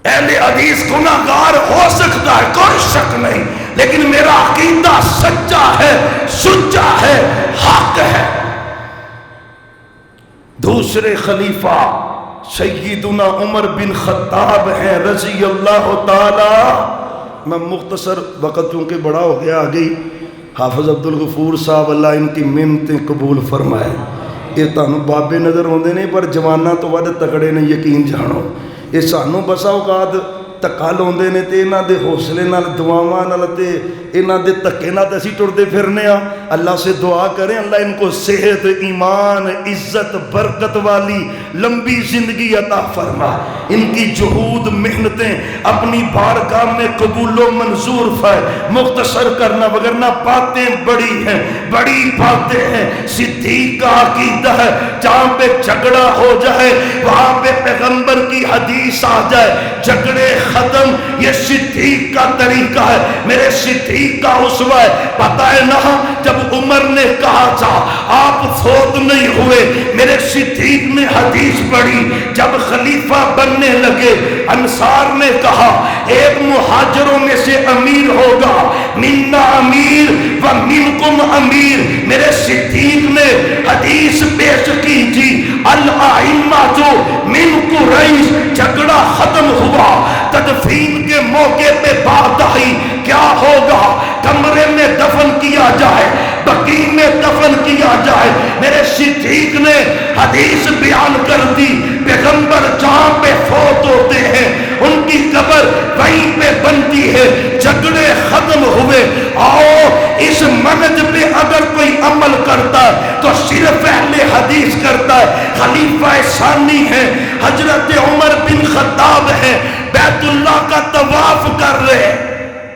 اہل حدیث گناہگار ہو سکتا ہے، کوئی شک نہیں، لیکن میرا عقیدہ سچا ہے، سچا ہے، حق ہے۔ دوسرے خلیفہ سیدنا عمر بن خطاب ہیں رضی اللہ تعالی۔ میں مختصر وقت چونکہ بڑا ہو گیا آگئی، حافظ عبدالغفور صاحب اللہ ان کی منتیں قبول فرمائے۔ یہ تانوں بابے نظر ہوندے نہیں پر جواناں تو ود تکڑے نے، یقین جانو۔ یہ سانوں بسا اوقات ਧੱਕਾ ਲਾਉਂਦੇ ਨੇ ਤੇ ਇਹਨਾਂ ਦੇ ਹੌਸਲੇ ਨਾਲ ਦੁਆਵਾਂ ਨਾਲ ਤੇ ਇਹਨਾਂ ਦੇ ਧੱਕੇ ਨਾਲ ਅਸੀਂ ਟੁਰਦੇ ਫਿਰਨੇ ਆ। اللہ سے دعا کریں اللہ ان کو صحت ایمان عزت برکت والی لمبی زندگی عطا فرما، ان کی جہود محنتیں اپنی بارگاہ میں قبول و منظور فرما۔ مختصر کرنا وگرنہ باتیں بڑی ہیں، بڑی باتیں ہیں۔ صدیق کا عقیدہ ہے جہاں پہ جھگڑا ہو جائے وہاں پہ پیغمبر کی حدیث آ جائے، جھگڑے ختم۔ یہ صدیق کا طریقہ ہے، میرے صدیق کا اسوہ ہے۔ پتہ ہے نہ جب عمر نے کہا تھا آپ فوت نہیں ہوئے، میرے صدیق نے حدیث پڑھی، جب خلیفہ بننے لگے انصار نے کہا ایک مہاجروں میں سے امیر ہوگا، منا امیر و منکم امیر۔ میرے صدیق نے حدیث پیش کی تھی الائمہ جو من قریش۔ جھگڑا ختم ہوا، تدفین کے موقع پہ بات آئی کیا ہوگا، کمرے میں دفن کیا جائے، بقیع میں دفن کیا جائے۔ میرے صدیق نے حدیث بیان کر دی پیغمبر جہاں پہ فوت ہوتے ہیں ان کی قبر وہیں پہ بنتی ہے۔ جھگڑے ختم ہوئے۔ آؤ اس منہج پہ اگر کوئی عمل کرتا ہے تو صرف اہل حدیث کرتا ہے۔ خلیفہ ثانی ہے حضرت عمر بن خطاب ہے، بیت اللہ کا طواف کر رہے۔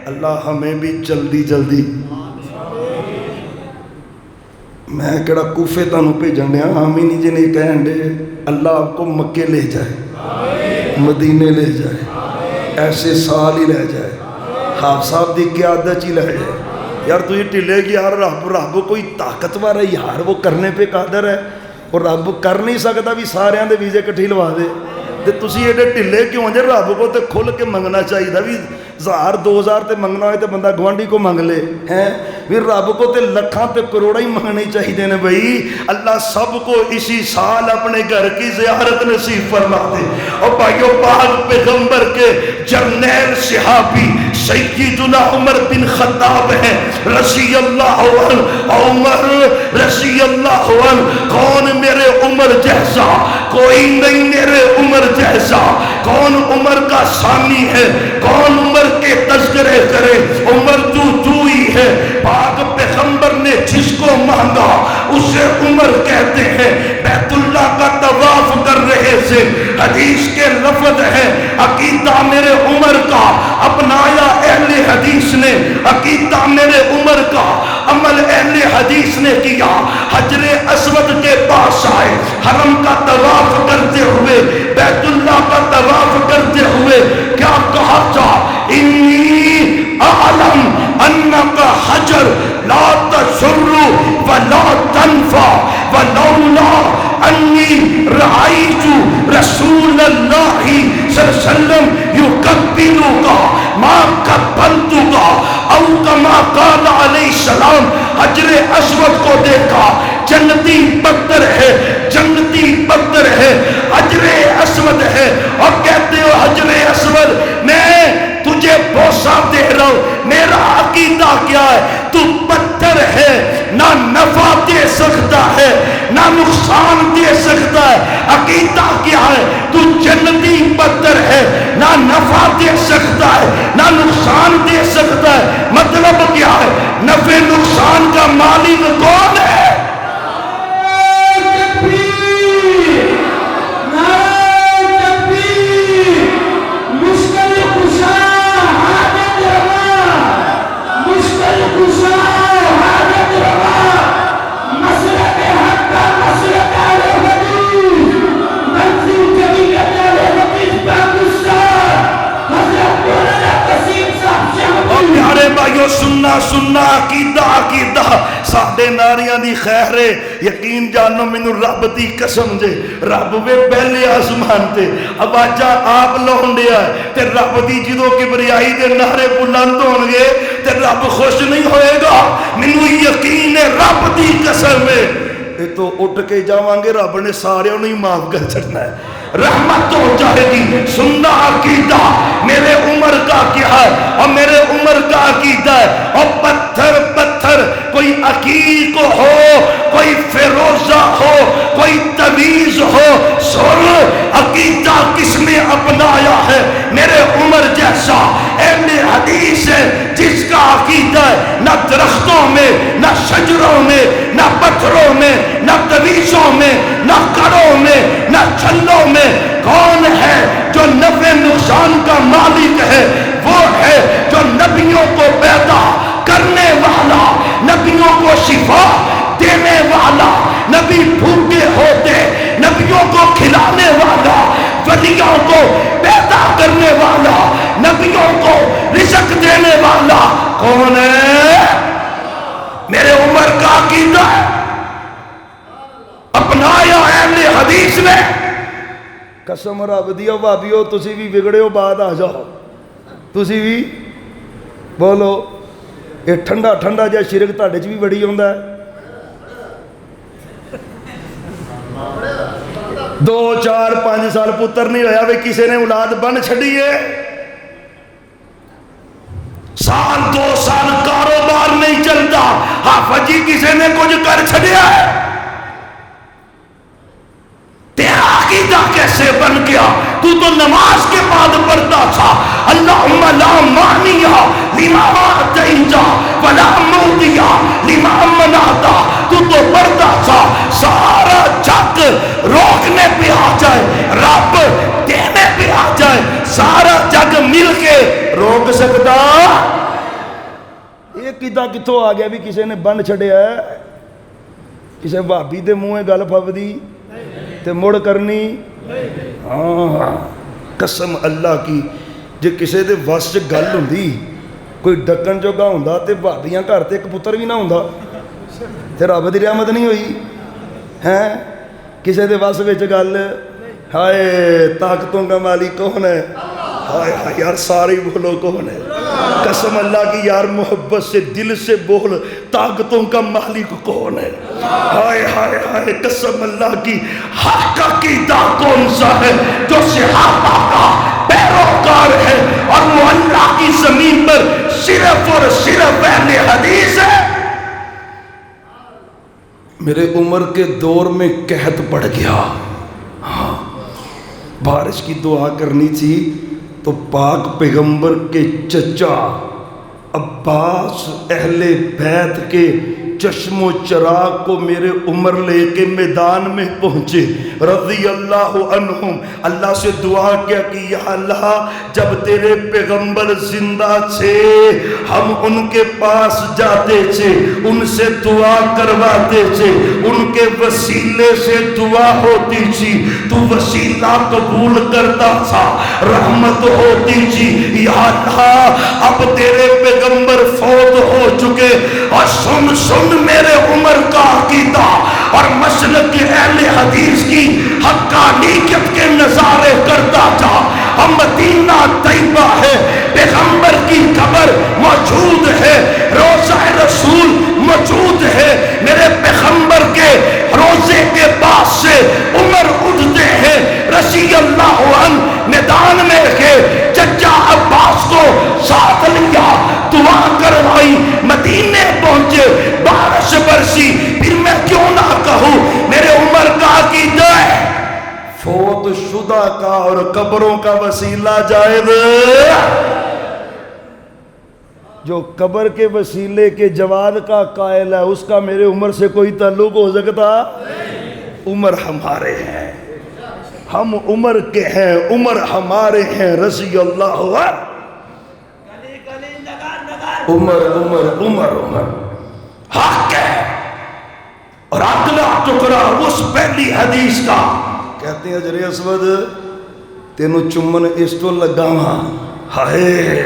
اللہ ہمیں بھی جلدی جلدی میں کہڑا کوفے تانوں بھیجن دیا، آمین جی نے کہن دے اللہ آپ کو مکے لے جائے، مدینے لے جائے، ایسے سال ہی لے جائے، حافظ صاحب دی قیادت ہی لے جائے۔ یار تو یہ ٹلے گی یار، رب کوئی طاقتور ہے یار، وہ کرنے پہ قادر ہے، اور رب کر نہیں سکتا بھی سارے دے ویزے کٹھی لوا دے، تے تسی ایڈے ٹلے کیوں جے؟ رب کو تے کھل کے منگنا چاہیے بھی 1000 تے منگنا ہوئے تے بندہ گوانڈی کو منگ لے ہیں، بھی رب کو تے لکھاں تے کروڑا ہی منگنے چاہیے نے بھائی۔ اللہ سب کو اسی سال اپنے گھر کی زیارت نصیب فرما دے۔ اور بھائیو پاک پیغمبر کے جرنیل صحابی سیدنا عمر بن خطاب ہیں رضی اللہ عنہ، عمر رضی اللہ عنہ، کون میرے عمر جیسا؟ کوئی نہیں میرے عمر جیسا۔ کون عمر کا ثانی ہے؟ کون عمر کے تذکرے کرے؟ عمر تو ہی ہے۔ پاک پیغمبر نے جس کو مانگا اسے عمر کہتے ہیں۔ بیت اللہ کا طواف کر رہے تھے، حدیث کے لفظ ہے عقیدہ میرے عمر کا اپنایا اہل حدیث نے، عقیدہ میرے عمر کا عمل اہل حدیث نے کیا۔ حجر اسود کے پاس آئے، حرم کا طواف کرتے ہوئے، بیت اللہ کا طواف کرتے ہوئے کیا کہا تھا؟ انی اعلم انک حجر لا تضر ولا تنفع ولولا انی رأیت رسول اللہ صلی اللہ علیہ وسلم یقبلک ما قبلتک او کما قال علیہ السلام۔ حجر اسود کو دیکھا، جنتی پتھر ہے، جنتی پتھر ہے، حجر اسود ہے، اور کہتے ہو حجر اسود میں تجھے بوسہ دے رہا ہوں۔ میرا عقیدہ کیا ہے؟ تو پتھر ہے، نہ نفع دے سکتا ہے نہ نقصان دے سکتا ہے۔ عقیدہ کیا ہے؟ تو جنتی پتھر ہے، نہ نفع دے سکتا ہے نہ نقصان دے سکتا ہے۔ مطلب کیا ہے؟ نفع نقصان کا مالک کون ہے؟ سننا عقیدہ عقیدہ ساڈے ناریاں دی خیر ہے۔ یقین جانو مینوں رب دی قسم جے، رب وے پہلے آسمان تے آوازاں آپ لاؤن دیا ہے، تے رب دی جدوں کبریائی دے نعرے بلند ہون گے تے رب خوش نہیں ہوئے گا۔ مینوں یقین ہے رب دی قسم ہے، یہ تو اٹھ کے جاواں گے رب نے سارے انہیں معاف کر چڑھنا ہے، رحمت ہو جائے گی۔ سننا عقیدہ میرے عمر کا کیا ہے؟ اور میرے عمر کا عقیدہ ہے۔ اور پتھر پتھر، کوئی عقیق ہو، کوئی فیروزہ ہو، کوئی تمیز ہو، سن عقیدہ کس نے اپنایا ہے؟ میرے عمر جیسا اہل حدیث ہے جس کا عقیدہ ہے نہ درختوں میں نہ شجروں میں نہ پتھروں میں نہ تمیزوں میں نہ کڑوں میں نہ چھلوں میں۔ کون ہے جو نفع نقصان کا مالک ہے؟ وہ ہے جو نبیوں کو پیدا کرنے والا، نبیوں کو شفا دینے والا، نبی بھوکے ہوتے نبیوں کو کھلانے والا، ولیوں کو پیدا کرنے والا، نبیوں کو رزق دینے والا کون ہے؟ میرے عمر کا عقیدہ ہے، اپنایا اہل حدیث نے۔ قسم رب دی بھابیو تسی بھی بگڑے ہو، بعد آ جاؤ، تسی بھی بولو۔ یہ ٹھنڈا ٹھنڈا جا شرک تہاڈے چ بھی بڑی ہوندا ہے۔ 2 4 5 سال پتر نہیں ہویا بھی کسی نے اولاد بن چھڑی ہے، سال 2 سال کاروبار نہیں چلتا، حافظ جی کسی نے کچھ کر چھڑیا ہے۔ تیرا عقیدہ کیسے بن گیا؟ تو نماز کے بعد پڑھتا تھا اللہم لا مانع لما اعطیت ولا معطی لما منعت، تو پڑھتا تھا سارا جگ روکنے پہ آ جائے، رب دینے پہ آ جائے، سارا جگ مل کے روک سکتا؟ یہ عقیدہ کتوں آ گیا بھی کسی نے بن چھڑیا ہے؟ کسی بھابی دے منہ گل پھبدی تے مڑ کرنی ہاں قسم اللہ کی جے کسی دے وس چ گل ہوندی کوئی ڈکن جوگا ہوندا تے بھابیاں گھر تے ایک پتر بھی نہ ہوندا تے رب دی رحمت نہیں ہوئی ہیں کسی دے وس وچ گل ہائے طاقتوں کا مالک کون ہے ہائے ہائے یار سارے بولو کون ہے قسم اللہ کی یار محبت سے دل سے بول طاقتوں کا مالک کون ہے ہائے ہائے ہائے قسم اللہ کی حق کا عقیدہ کون سا ہے جو صحابہ کا پیروکار ہے اور وہ اللہ کی زمین پر صرف اور صرف اہل حدیث ہے میرے عمر کے دور میں قحط پڑ گیا ہاں بارش کی دعا کرنی تھی تو پاک پیغمبر کے چچا عباس اہل بیت کے چشم و چراغ کو میرے عمر لے کے میدان میں پہنچے رضی اللہ عنہم اللہ سے دعا کیا کہ یا اللہ جب تیرے پیغمبر زندہ تھے ہم ان کے پاس جاتے تھے ان سے دعا کرواتے تھے ان کے وسیلے سے دعا ہوتی تھی تو وسیلہ قبول کرتا تھا رحمت ہوتی تھی یا اللہ اب تیرے پیغمبر فوت ہو چکے اور سن میرے عمر کا عقیدہ اور مسلک اہل حدیث کی حقانیت کے نظارے کرتا تھا ہم مدینہ طیبہ ہے پیغمبر کی قبر موجود ہے روضہ رسول موجود ہے میرے پیغمبر کے روزے کے پاس سے عمر اٹھتے ہیں رضی اللہ عنہ میدان میں کے چچا عباس کو ساتھ لیا دعا کروائی مدینے پہنچے بارش برسی پھر میں کیوں نہ کہوں میرے عمر کا عقیدہ ہے فوت شدہ کا اور قبروں کا وسیلہ جائز جو قبر کے وسیلے کے جواز کا قائل ہے اس کا میرے عمر سے کوئی تعلق ہو سکتا عمر ہمارے ہیں ہم عمر کے ہیں عمر ہمارے ہیں رضی اللہ عنہ عمر عمر عمر عمر حق ہے اور اگلا ٹکڑا اس پہلی حدیث کا کہتے ہیں حجر اسود تینوں چمن اس تو لگاواں ہائے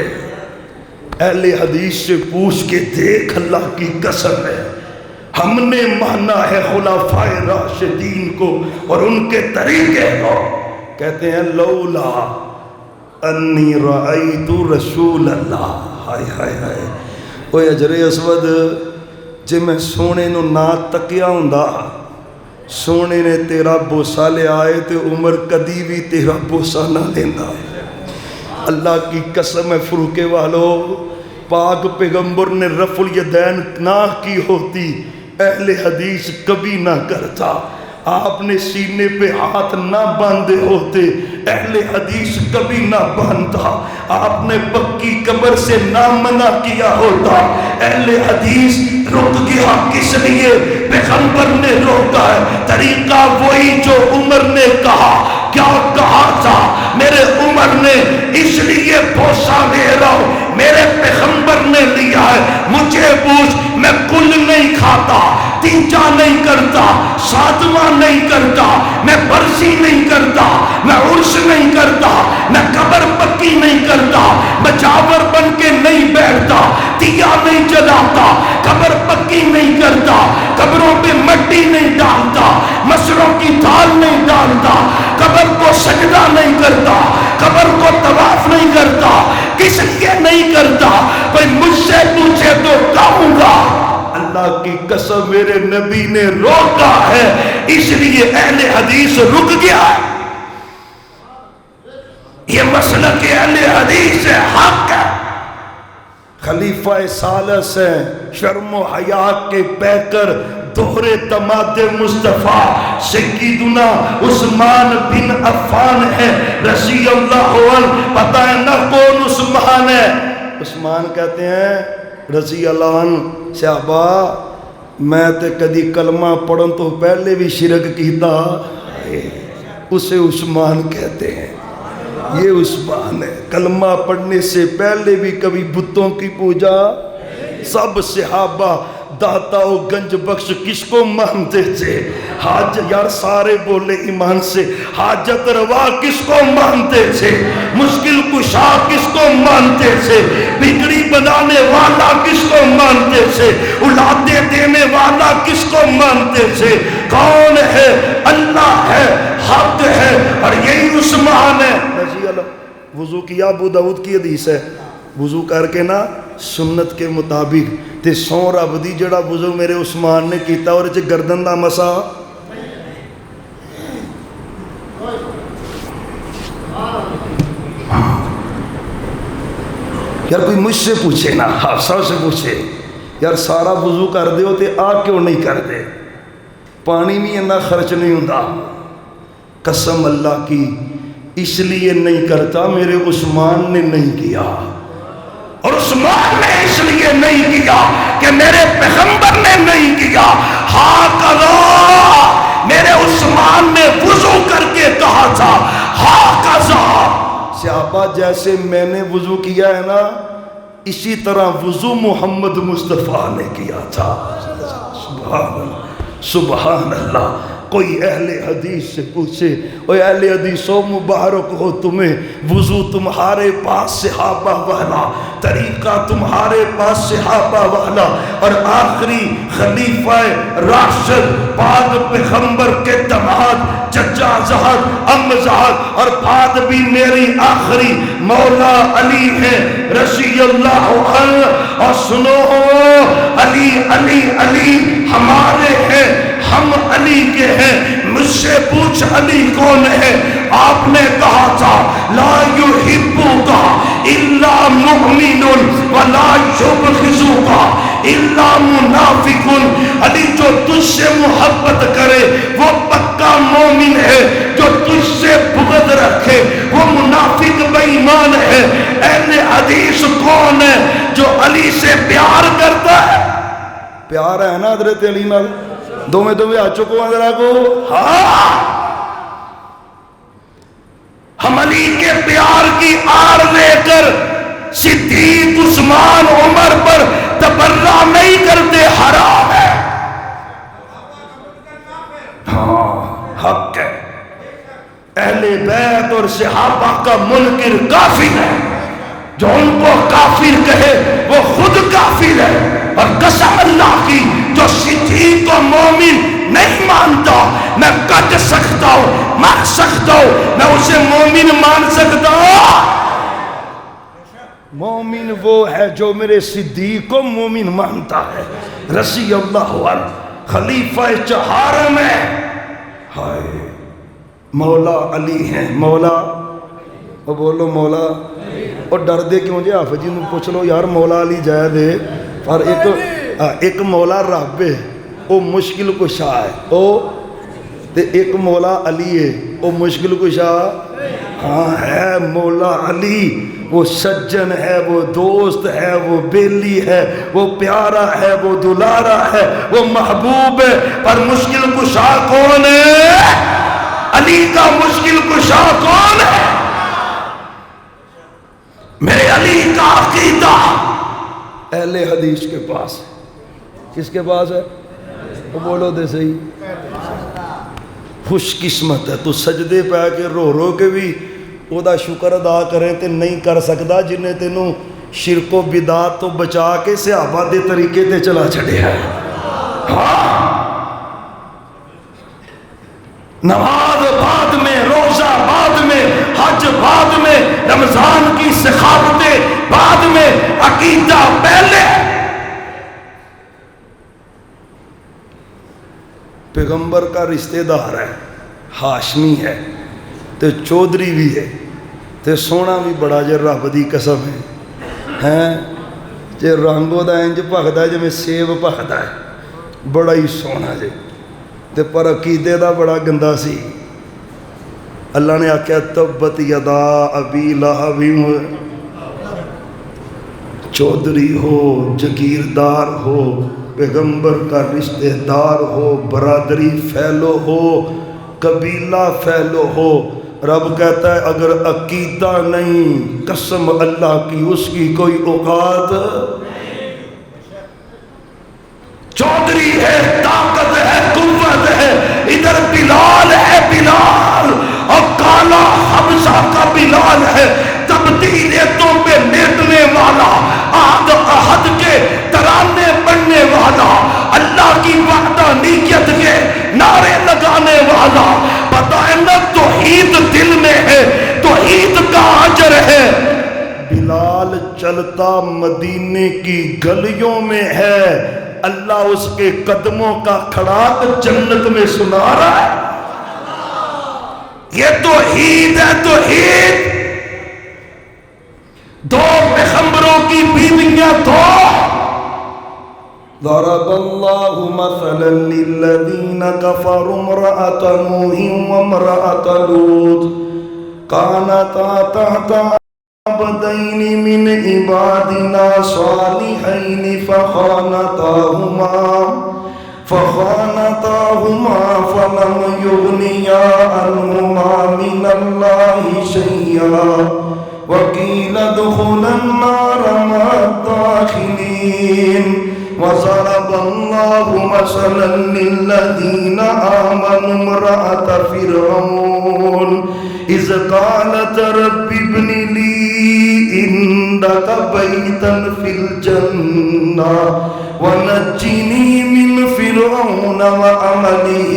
اہل حدیث سے پوچھ کے دیکھ اللہ کی قسم ہے ہم نے مانا ہے خلفائے راشدین کو اور ان کے طریقے کو کہتے ہیں لولا انی رأیت رسول اللہ ہائے ہائے ہائے اوے حجر اسود جے میں سونے نو نہ تکیا ہوندا سونے نے تیرا بوسا لے آئے تے عمر کدی بھی تیرا بوسا نہ لیندا اللہ کی قسم ہے فروقے والو پاک پیغمبر نے رفع الیدین نہ کی ہوتی اہل حدیث کبھی نہ کرتا آپ نے سینے پہ ہاتھ نہ باندھے ہوتے اہل حدیث کبھی نہ باندھتا آپ نے پکی قبر سے نہ منع کیا ہوتا اہل حدیث رک گیا کس لیے پیغمبر نے روکا ہے طریقہ وہی جو عمر نے کہا کیا کہا تھا میرے عمر نے اس لیے بوسا لے رہا ہوں میرے پیغمبر نے لیا ہے مجھے پوچھ میں کل نہیں کھاتا تیجا نہیں کرتا ساتواں نہیں کرتا میں برسی نہیں کرتا میں عرس نہیں کرتا میں قبر پکی نہیں کرتا میں جاور بن کے نہیں بیٹھتا دیا نہیں جلاتا قبر پکی نہیں کرتا قبروں پہ مٹی نہیں ڈالتا مسروں کی دال نہیں ڈالتا قبر کو سجدہ نہیں کرتا قبر کو طواف نہیں کرتا کس لیے نہیں کرتا کوئی مجھ سے پوچھے تو کہوں گا اللہ کی قسم میرے نبی نے روکا ہے اس لیے اہل حدیث رک گیا ہے یہ مسئلہ کہ اہل حدیث حق ہے خلیفہ ثالث ہیں شرم و حیا کے پیکر دوہرے دماد مصطفیٰ سیدنا عثمان بن عفان ہے رضی اللہ عنہ پتہ ہے نہ کون عثمان ہے عثمان کہتے ہیں رضی اللہ عنہ صحابہ میں تے کدی کلمہ پڑھن تو پہلے بھی شرک کیتا اسے عثمان کہتے ہیں یہ عثمان ہے کلمہ پڑھنے سے پہلے بھی کبھی بتوں کی پوجا سب صحابہ داتا و گنج بخش کس کو مانتے تھے؟ حاجت یار سارے بولے ایمان سے، حاجت روا کس کو مانتے تھے؟ مشکل کشا کس کو مانتے تھے؟ بگڑی بنانے والا کس کو مانتے تھے؟ اولادیں دینے والا کس کو مانتے تھے؟ کون ہے؟ اللہ ہے، حق ہے، اور یہی عثمان ہے رضی اللہ۔ وضو کیا، ابو داؤد کی حدیث ہے، وضو کر کے نا سنت کے مطابق تے سو رب دی جڑا وضو میرے عثمان نے کیتا اور چ گردن دا مسا۔ یار کوئی مجھ سے پوچھے نا، حافظہ سے پوچھے یار سارا وضو کر دے ہو تے آ کیوں نہیں کر دے؟ پانی بھی اتنا خرچ نہیں ہوتا۔ قسم اللہ کی اس لیے نہیں کرتا میرے عثمان نے نہیں کیا، اور عثمان نے اس لیے نہیں کیا کہ میرے پیغمبر نے نہیں کیا۔ ہاں کذا میرے عثمان نے وضو کر کے کہا تھا، ہاں کذا صحابہ جیسے میں نے وضو کیا ہے نا اسی طرح وضو محمد مصطفیٰ نے کیا تھا۔ سبحان اللہ سبحان اللہ۔ کوئی اہل حدیث سے پوچھے، اوہ اہل حدیثوں مبارک ہو تمہیں، وضو تمہارے پاس صحابہ والا، طریقہ تمہارے پاس صحابہ والا، اور آخری خلیفہ راشد بعد پیغمبر کے دماد چچا زہد ام زہد، اور بعد بھی میری آخری مولا علی ہے رضی اللہ عنہ۔ اور سنو علی علی علی ہمارے ہیں، ہم علی کے ہیں۔ مجھ سے پوچھ علی کون ہے؟ آپ نے کہا تھا لا یحبک الا مؤمن ولا یبغضک الا منافق۔ علی جو تجھ سے محبت کرے وہ پکا مومن ہے، جو تجھ سے بغض رکھے وہ منافق بے ایمان ہے۔ اہل حدیث کون ہے؟ جو علی سے پیار کرتا ہے۔ پیار ہے نا حضرت علی نال؟ دو میں آ چکو ذرا کو، ہاں ہم علی کے پیار کی آڑ لے کر صدیق عثمان عمر پر تبرہ نہیں کرتے، حرام ہے۔ ہاں حق ہے، اہل بیت اور صحابہ کا منکر کافر ہے، جو ان کو کافر کہے وہ خود کافر ہے۔ اور قسم اللہ کی جو صدیق کو مومن نہیں مانتا میں کٹ سکتا ہوں، مار سکتا ہوں، میں اسے مومن مان سکتا ہوں۔ مومن وہ ہے جو میرے صدیق کو مومن مانتا ہے رضی اللہ عنہ، خلیفہ چہارم ہے۔ ہائے مولا علی ہیں، مولا وہ بولو مولا، اور ڈر دے کیوں جی؟ حافظ جی پوچھ لو یار مولا علی جائے دے، اور ایک مولا رب ہے وہ مشکل کشا ہے، او تے ایک مولا علی ہے وہ مشکل کشا ہاں ہے۔ مولا علی وہ سجن ہے، وہ دوست ہے، وہ بیلی ہے، وہ پیارا ہے، وہ دلارا ہے، وہ محبوب ہے۔ پر مشکل کشا کون ہے؟ علی کا مشکل کشا کون ہے؟ میرے علی کا عقیدہ اہل حدیث کے پاس ہے۔ کس کے پاس ہے؟ وہ بولو دے صحیح۔ خوش قسمت ہے تو سجدے پہ کے رو رو کے بھی او دا شکر ادا کریں تے نہیں کر سکتا جنہیں تینوں شرک و بدعات تو بچا کے صحابہ دے طریقے تے چلا چھڑے ہے۔ ہاں نماز بعد میں، روزہ بعد میں، حج بعد میں، رمضان کی سخاوتیں بعد میں، عقیدہ پہلے۔ پیغمبر کا رشتہ دار ہے، ہاشمی ہے تے چودھری بھی ہے تے سونا بھی بڑا جے رب دی قسم ہے جے رنگوں دا انج بھخدا ہے جے سیب بھخدا ہے، بڑا ہی سونا جے تے پر عقیدے دا بڑا گندا سی۔ اللہ نے آکھیا تبت یدا ابی لہب، چودھری ہو، جگیردار ہو، پیغمبر کا رشتہ دار ہو، برادری فیلو ہو، قبیلہ فیلو ہو، رب کہتا ہے اگر عقیدہ نہیں قسم اللہ کی اس کی کوئی اوقات۔ چودھری ہے، طاقت ہے، قوت ہے. ادھر بلال ہے، بلال، اور کالا حبشہ کا بلال ہے، تبتی ریتوں پہ لیٹنے والا، عہد عہد کے ترانے پڑھنے والا، اللہ کی وحدانیت کے نعرے لگانے والا. پتہ ہے نا توحید دل میں ہے، توحید کا اجر ہے. بلال چلتا مدینے کی گلیوں میں ہے، اللہ اس کے قدموں کا کھڑاک جنت میں سنا رہا ہے. یہ توحید ہے، توحید. دو پیغمبروں کی بیویاں دو. ضرب اللہ مثلا للذین کفروا امرأة نوح وامرأة لوط كانتا تحت عبدين من عبادنا صالحين فخانتاهما فلم يغنيا عنهما من الله شيئا وقيل ادخلا النار مع الداخلين. وضرب الله مثلا للذين آمنوا امرأة فرعون إذ قالت رب ابن لي عندك بيتا في الجنة ونجني من فرعون وعمله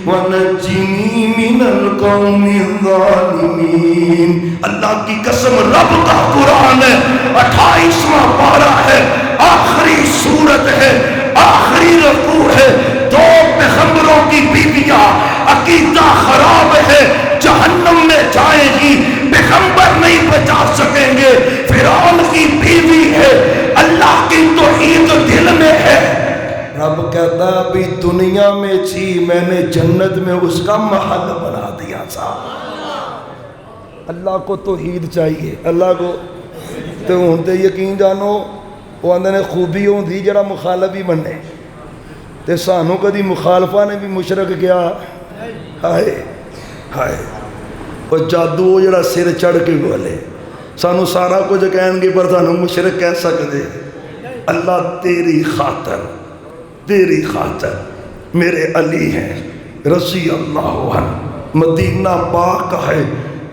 ونجنی من القوم الظالمین. اللہ کی قسم رب کا قرآن ہے، 28واں پارہ ہے، آخری سورت ہے، آخری رکوع ہے. دو پیغمبروں کی بیویاں، عقیدہ خراب ہے، جہنم میں جائے گی، پیغمبر نہیں بچا سکیں گے. فرعون کی بیوی ہے، اللہ کی توحید دل میں ہے. رب کہتا ہے ابھی دنیا میں تھی، میں نے جنت میں اس کا محل بنا دیا تھا. اللہ کو توحید چاہیے، اللہ کو تو ہونتے یقین جانو وہ اندر نے خوبی ہوندی جڑا مخالف ہی بنے تے سانو کدی مخالفہ نے بھی مشرک کیا. ہائے ہائے وہ جادو جڑا سر چڑھ کے بولے سانو سارا کچھ کہیں گے پر سانو مشرک کہہ سکتے. اللہ تیری خاطر، تیری خاطر میرے علی ہیں رضی اللہ عنہ، مدینہ پاک ہے،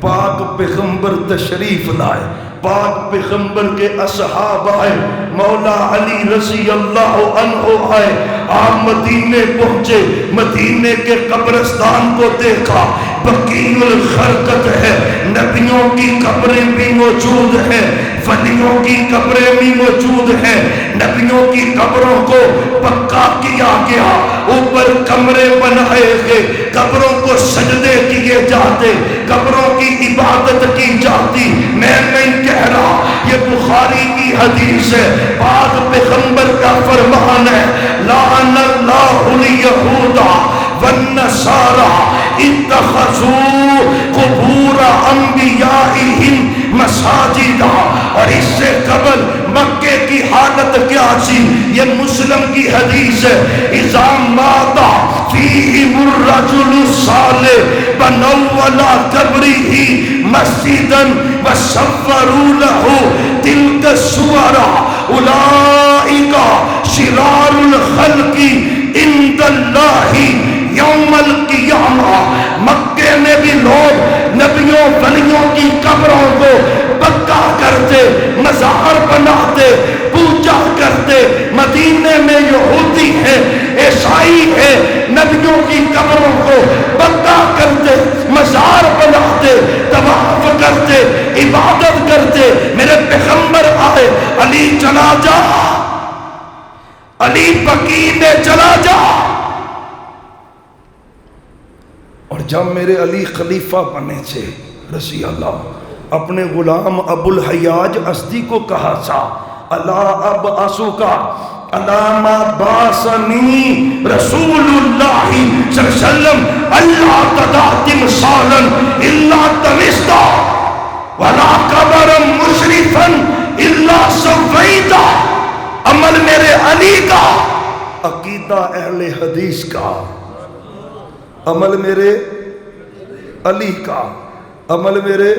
پاک پیغمبر تشریف لائے، پاک پیغمبر کے اصحاب آئے، مولا علی رضی اللہ عنہ آئے. آپ مدینے پہنچے، مدینے کے قبرستان کو دیکھا، بقیع الغرقد ہے، نبیوں کی قبریں بھی موجود ہیں، ولیوں کی قبریں بھی موجود ہیں. نبیوں کی قبروں کو پکا کیا گیا، اوپر کمرے بنائے گئے، قبروں کو سجدے کیے جاتے، قبروں کی عبادت کی جاتی. میں نہیں کہہ رہا، یہ بخاری کی حدیث ہے، پاک پیغمبر کا فرمان ہے، لعن اللہ الیہود والنصارى اتخذوا قبور انبیائہم مساجدہ. اور اس سے قبل مکے کی حالت کیا تھی؟ یہ مسلم کی حدیث ہے، اذا مات فیہم الرجل الصالح بنوا علی قبرہ مسجدا وصوروا له تلک الصور اولئک شرار الخلق عند اللہ یوم القیامہ. مکے میں بھی لوگ نبیوں ولیوں کی قبروں کو پکا کرتے، مزار بناتے، پوجا کرتے. مدینے میں یہودی ہے، عیسائی ہے، نبیوں کی قبروں کو پکا کرتے، مزار بناتے، طواف کرتے، عبادت کرتے. میرے پیغمبر آئے، علی چلا جا، علی بقیع میں چلا جا. اور جب میرے علی خلیفہ بنے تھے رضی اللہ، اپنے غلام ابو الحیاج ازدی کو کہا تھا، اللہ اب آسوکا علامہ باسنی رسول اللہ صلی اللہ علیہ وسلم اللہ تدا تمثالا الا تمستا ولا قبرا مشرفا الا سویتا. عمل میرے علی کا، عقیدہ اہل حدیث کا، عمل میرے علی کا، عمل میرے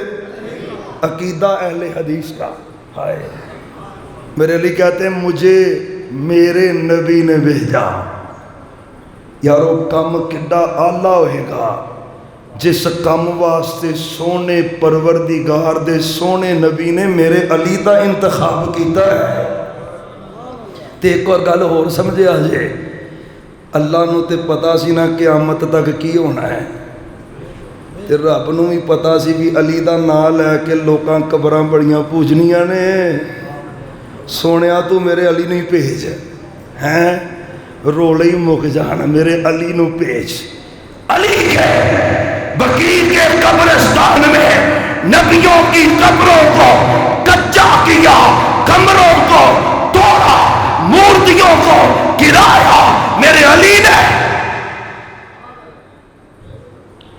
عقیدہ اہل حدیث کا. ہائے میرے علی کہتے ہیں مجھے میرے نبی نے بھیجا۔ یارو کم کڈا آلہ ہوئے گا جس کم واسطے سونے پروردگار دے سونے نبی نے میرے علی دا انتخاب کیتا ہے۔ تے ایک اور گل اور سمجھے آجے، اللہ نو تے پتا سی نا قیامت تک کی ہونا ہے، تے رب نو بھی پتا سی بھی علی دا نام لے کے لوکاں قبراں بڑیاں پوجنیاں نے، سونیا تو میرے علی نہیں بھیج ہیں، رولے ہی مک جانا، میرے علی نو بھیج۔ علی کے بقیع کے قبرستان میں نبیوں کی قبروں کو کچا کیا، کمروں کو توڑا، مورتیوں کو گرایا، میرے علی نے۔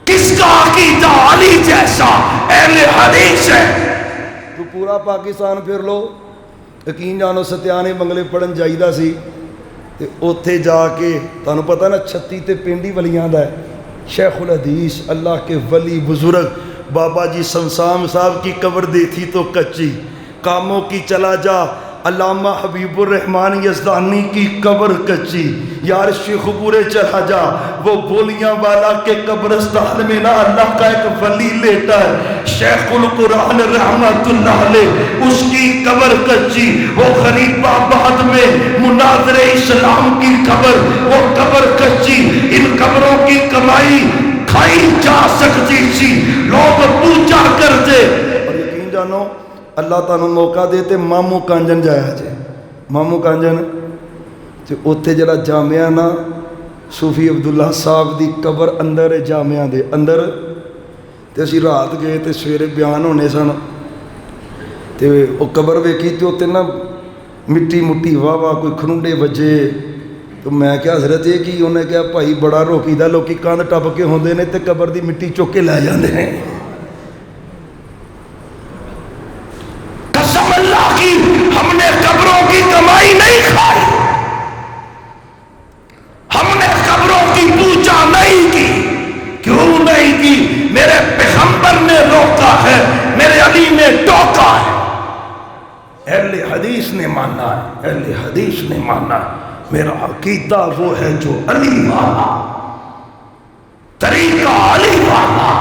کس کا عقیدہ علی جیسا اہل حدیث ہے؟ تو پورا پاکستان پھر لو، یقین جانو ستیانے بنگلے پڑھن جائیدہ سی تے اوتھے جا کے تانوں پتہ نا 36 تے پنڈی ولیاں دا ہے، شیخ الحدیث اللہ کے ولی بزرگ بابا جی سنسام صاحب کی قبر دیکھی تو کچی، کاموں کی چلا جا علامہ حبیب الرحمن یزدانی کی قبر کچی، یار شیخ پورے چلا جا وہ بولیاں والا کے قبرستان میں نا اللہ کا ایک ولی لیٹا ہے، شیخ القرآن رحمت اللہ علیہ، اس کی قبر کچی، وہ غریب آباد میں مناظر اسلام کی قبر، وہ قبر کچی، ان قبروں کی کمائی کھائی جا سکتی تھی، لوگ پوچھا کرتے۔ اور یقین جانو اللہ تعالیٰ موقع دیتے مامو کانجن جایا جے، مامو کانجن جو اتھے جڑا جامعہ نا صوفی عبداللہ صاحب دی قبر اندر ہے، جامعہ دے اندر، تے اسی رات گئے تے سویرے بیان ہونے سن، تے وہ قبر ویکھی تے اتنے نا مٹی مٹی واہ واہ کوئی کھنڈے وجے، تو میں کیا حضرت یہ کی، انہیں کہا بھائی بڑا روکی دا لوکی کاند ٹپ کے ہوندے نے تے قبر دی مٹی چوک کے لے جاندے ہیں۔ قسم اللہ کی ہم نے قبروں کی کمائی نہیں کھائی، ہم نے قبروں کی پوجا نہیں کی۔ کیوں نہیں کی؟ میرے پیغمبر نے روکا ہے، میرے علی نے ٹوکا ہے۔ اہل حدیث نے مانا ہے، اہل حدیث نے مانا ہے، میرا عقیدہ وہ ہے جو علی والا، طریقہ علی والا،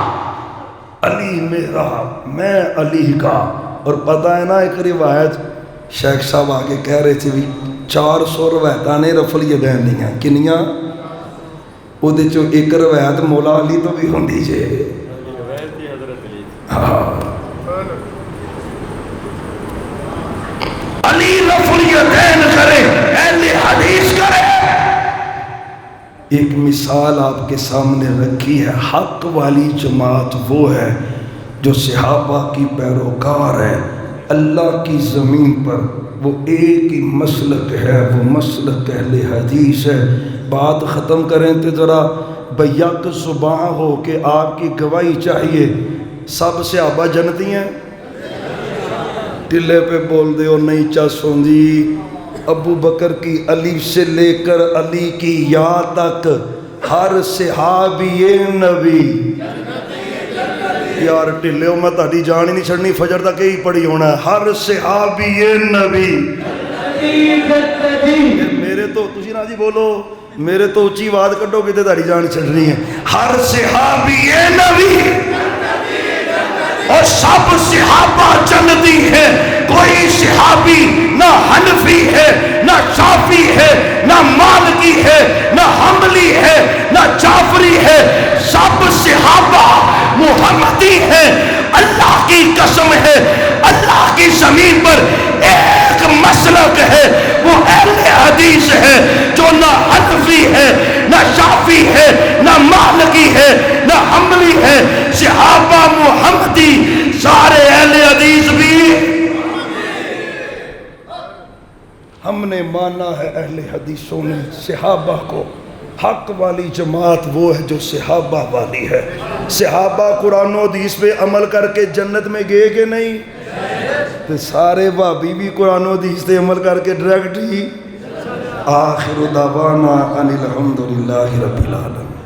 علی میرا میں علی کا۔ اور پتہ ہے نا ایک روایت شیخ صاحب آگے کہہ رہے تھے بھی 400 روایتاں نے رفع الیدین نہیں ہیں، کنیاں؟ وہ دے چو ایک روایت مولا علی تو بھی ہوندی جے، علی رفع الیدین کرے، اہل حدیث کرے۔ ایک مثال آپ کے سامنے رکھی ہے، حق والی جماعت وہ ہے جو صحابہ کی پیروکار ہے، اللہ کی زمین پر وہ ایک ہی مسلک ہے، وہ مسلک اہل حدیث ہے۔ بات ختم کریں تو ذرا بیک زباں ہو کے آپ کی گواہی چاہیے، سب صحابہ جنتی ہیں؟ ٹلے پہ بول دے اور نہیں چاسوندی، ابو بکر کی الف سے لے کر علی کی یا تک ہر صحابی نبی۔ یار ٹلے ہو میں تاری جان ہی نہیں چھڑنی، فجر تک ہی پڑھی ہونا ہے، ہر صحابی نبی۔ میرے تو تسی نا جی بولو، میرے تو اچھی آواز کٹو کہ تاری جان چھڑنی ہے، ہر صحابی نبی، اور سب صحابہ جنتی ہیں، کوئی صحابی نہ حنفی ہے، نہ شافعی ہے، نہ مالکی ہے، نہ حنبلی ہے، نہ جعفری ہے، سب صحابہ محمدی ہیں۔ اللہ کی قسم ہے، اللہ کی زمین پر ایک مسلک ہے، وہ اہل حدیث ہے، جو نہ حنفی ہے، نہ شافعی ہے، نہ مالکی ہے، نہ حنبلی ہے، صحابہ محمدی سارے اہل حدیث بھی ہم نے مانا ہے۔ اہل حدیثوں نے صحابہ کو، حق والی جماعت وہ ہے جو صحابہ والی ہے۔ صحابہ قرآن و حدیث پہ عمل کر کے جنت میں گئے کہ نہیں؟ تو سارے بھابی بھی قرآن و حدیث پہ عمل کر کے ڈائریکٹ ہی۔ آخر دعوانا ان الحمدللہ رب العالمین۔